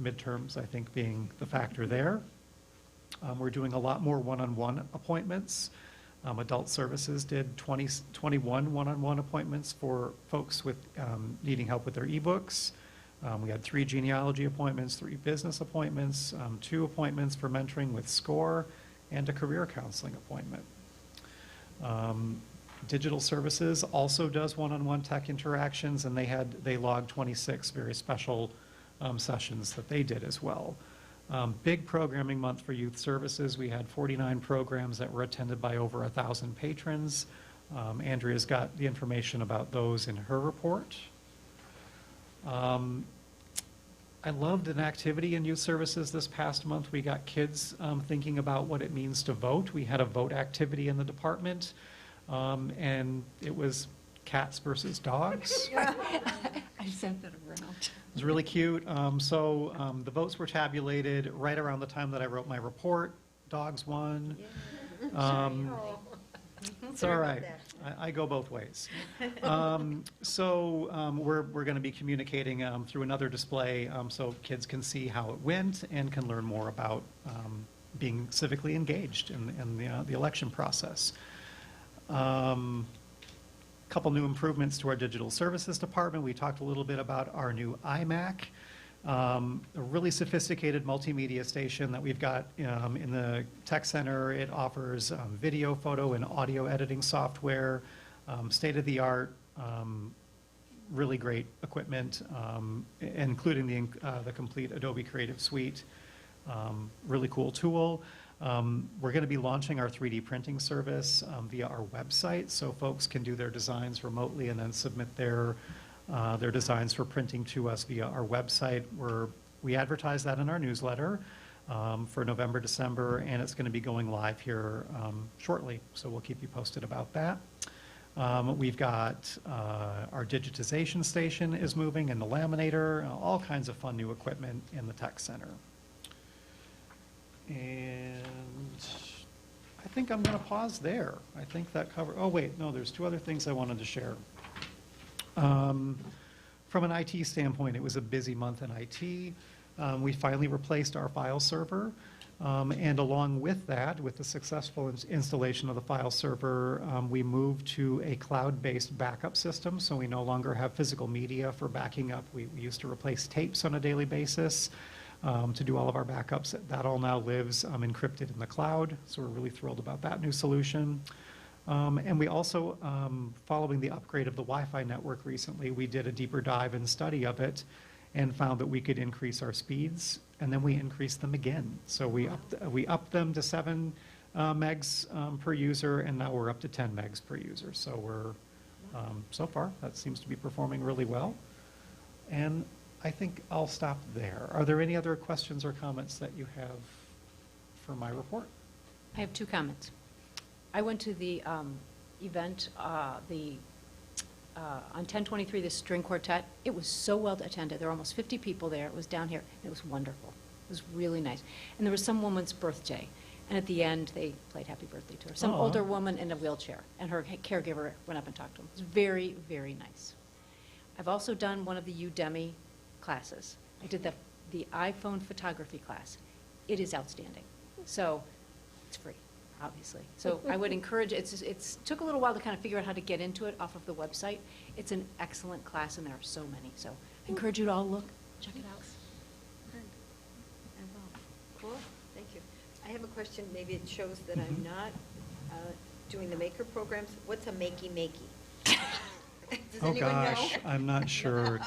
Midterms, I think, being the factor there. We're doing a lot more one-on-one appointments. Adult Services did 21 one-on-one appointments for folks with needing help with their ebooks. We had 3 genealogy appointments, 3 business appointments, 2 appointments for mentoring with SCORE, and a career counseling appointment. Digital Services also does one-on-one tech interactions, and they logged 26 very special sessions that they did as well. Big programming month for Youth Services. We had 49 programs that were attended by over 1,000 patrons. Andrea's got the information about those in her report. I loved an activity in Youth Services this past month. We got kids thinking about what it means to vote. We had a vote activity in the department, and it was cats versus dogs. I sent that around. It was really cute. The votes were tabulated right around the time that I wrote my report. Dogs won. It's all right. I go both ways. We're going to be communicating through another display so kids can see how it went and can learn more about being civically engaged in the election process. Couple new improvements to our digital services department. We talked a little bit about our new iMac, a really sophisticated multimedia station that we've got in the tech center. It offers video, photo, and audio editing software, state-of-the-art really great equipment, including the complete Adobe Creative Suite. Really cool tool. We're going to be launching our 3D printing service via our website, so folks can do their designs remotely and then submit their designs for printing to us via our website. We advertise that in our newsletter for November, December, and it's going to be going live here shortly, so we'll keep you posted about that. We've got our digitization station is moving, and the laminator, all kinds of fun new equipment in the tech center. And I think I'm going to pause there. I think that oh wait, no, there's 2 other things I wanted to share. From an IT standpoint, it was a busy month in IT. We finally replaced our file server. And along with that, with the successful installation of the file server, we moved to a cloud-based backup system, so we no longer have physical media for backing up. We used to replace tapes on a daily basis to do all of our backups. That all now lives encrypted in the cloud, so we're really thrilled about that new solution. And we also, following the upgrade of the Wi-Fi network recently, we did a deeper dive and study of it and found that we could increase our speeds, and then we increased them again. So we upped them to 7 megs per user, and now we're up to 10 megs per user. So so far, that seems to be performing really well. And I think I'll stop there. Are there any other questions or comments that you have for my report? I have 2 comments. I went to the event, on 10/23, the string quartet. It was so well attended. There were almost 50 people there. It was down here. It was wonderful. It was really nice. And there was some woman's birthday. And at the end, they played happy birthday to her. Some Aw. older woman in a wheelchair, and her caregiver went up and talked to him. It was very, very nice. I've also done one of the Udemy classes. I did the iPhone photography class. It is outstanding. So it's free, obviously. So I would encourage, it's took a little while to kind of figure out how to get into it off of the website. It's an excellent class, and there are so many. So I encourage you to all look, check it out. Cool, thank you. I have a question, maybe it shows that I'm not doing the maker programs. What's a makey-makey? Does Oh, anyone gosh, know? I'm not sure.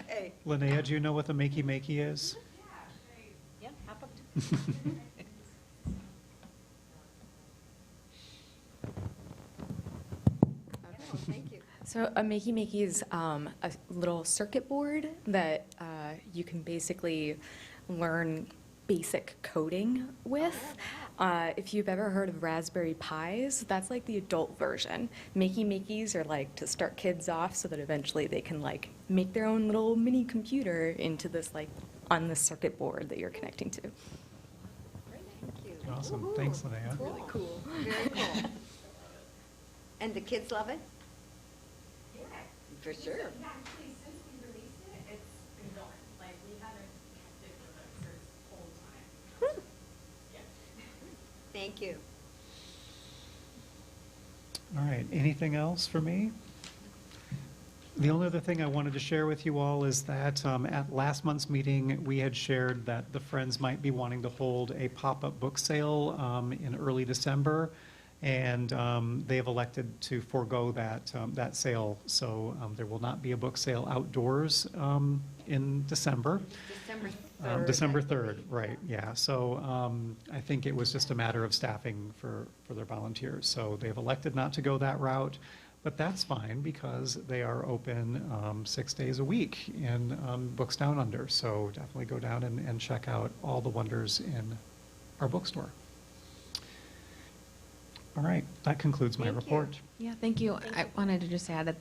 Hey. Linnea, do you know what the makey-makey is? Yeah, hop up. Oh, thank you. So a makey-makey is a little circuit board that you can basically learn basic coding with. If you've ever heard of Raspberry Pis, that's like the adult version. Makey-makeys are like to start kids off so that eventually they can like make their own little mini computer into this like on the circuit board that you're connecting to. Thank you. Awesome. Woohoo. Thanks, Linnea. Really cool, very cool. And the kids love it? For sure. Actually, since we released it, it's been going. Like, we haven't kept it for the first whole time. Yeah. Thank you. All right, anything else for me? The only other thing I wanted to share with you all is that at last month's meeting, we had shared that the Friends might be wanting to hold a pop-up book sale in early December, and they have elected to forego that sale. So there will not be a book sale outdoors in December. December 3rd. December I 3rd, believe. right, yeah. So I think it was just a matter of staffing for their volunteers. So they've elected not to go that route, but that's fine because they are open 6 days a week in Books Down Under. So definitely go down and check out all the wonders in our bookstore. All right, that concludes my Thank you. report. Yeah, thank you. I wanted to just add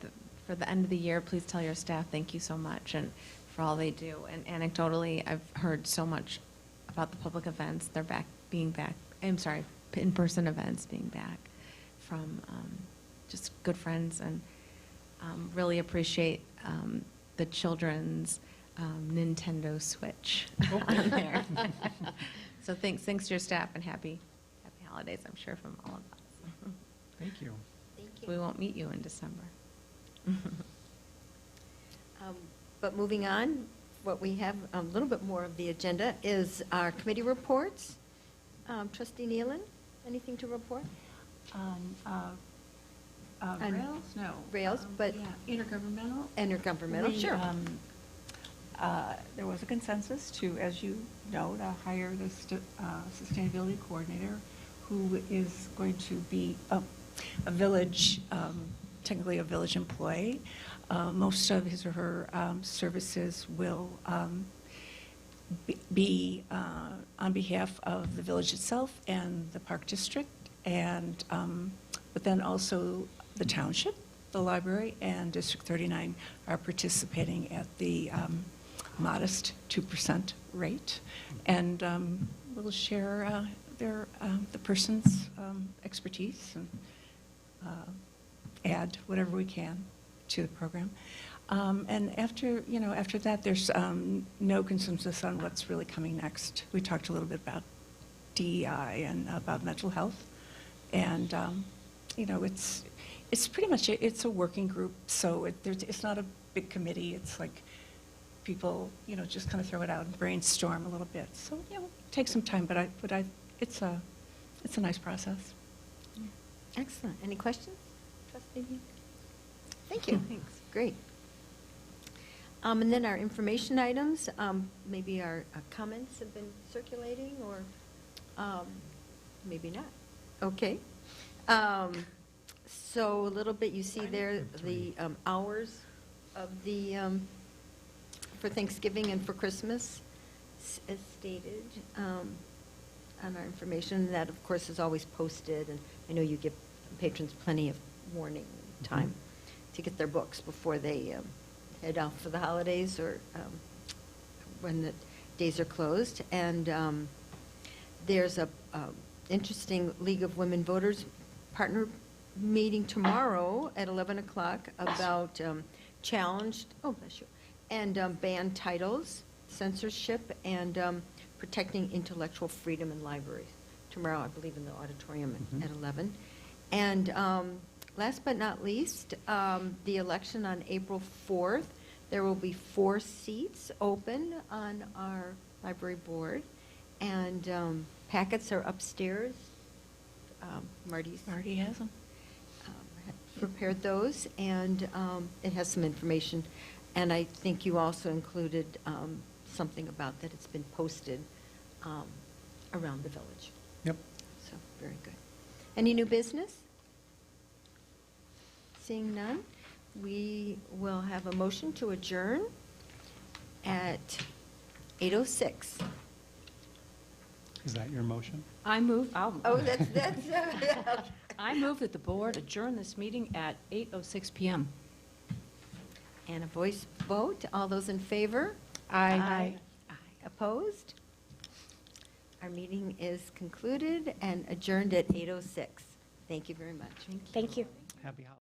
for the end of the year, please tell your staff thank you so much and for all they do. And anecdotally, I've heard so much about the public events, they're being back, in-person events being back from just good friends, and really appreciate the children's Nintendo Switch on there. So thanks to your staff, and happy holidays, I'm sure, from all of us. Thank you. Thank We you. won't meet you in December. But moving on, what we have, a little bit more of the agenda is our committee reports. Trustee Nealon, anything to report? And Rails? No. Rails, but- Yeah, intergovernmental. Intergovernmental, sure. There was a consensus to, as you know, to hire the sustainability coordinator, who is going to be a village, technically a village employee. Most of his or her services will be on behalf of the village itself and the park district, and but then also the township, the library, and District 39 are participating at the modest 2% rate, and we'll share the person's expertise and add whatever we can to the program. And after that, there's no consensus on what's really coming next. We talked a little bit about DEI and about mental health, and it's pretty much it's a working group. So it's not a big committee. It's like people just kind of throw it out and brainstorm a little bit. So it takes some time, but it's a nice process. Excellent. Any questions? Trustee Bean? Thank you. Thanks. Great. And then our information items, maybe our comments have been circulating, or maybe not. Okay. So a little bit, you see there the hours of the, for Thanksgiving and for Christmas, as stated on our information. That, of course, is always posted, and I know you give patrons plenty of warning time to get their books before they head off for the holidays or when the days are closed. And there's a interesting League of Women Voters partner meeting tomorrow at 11 o'clock about challenged, bless you, and banned titles, censorship, and protecting intellectual freedom in libraries. Tomorrow, I believe, in the auditorium at 11. And last but not least, the election on April 4th. There will be 4 seats open on our library board, and packets are upstairs. Marty has them. Prepared those, and it has some information. And I think you also included something about that it's been posted around the village. Yep. So, very good. Any new business? Seeing none, we will have a motion to adjourn at 8:06. Is that your motion? I move, Oh, that's, I move that the board adjourn this meeting at 8:06 PM. and a voice vote. All those in favor? Aye. Aye. Opposed? Our meeting is concluded and adjourned at 8:06. Thank you very much. Thank you. Happy holidays.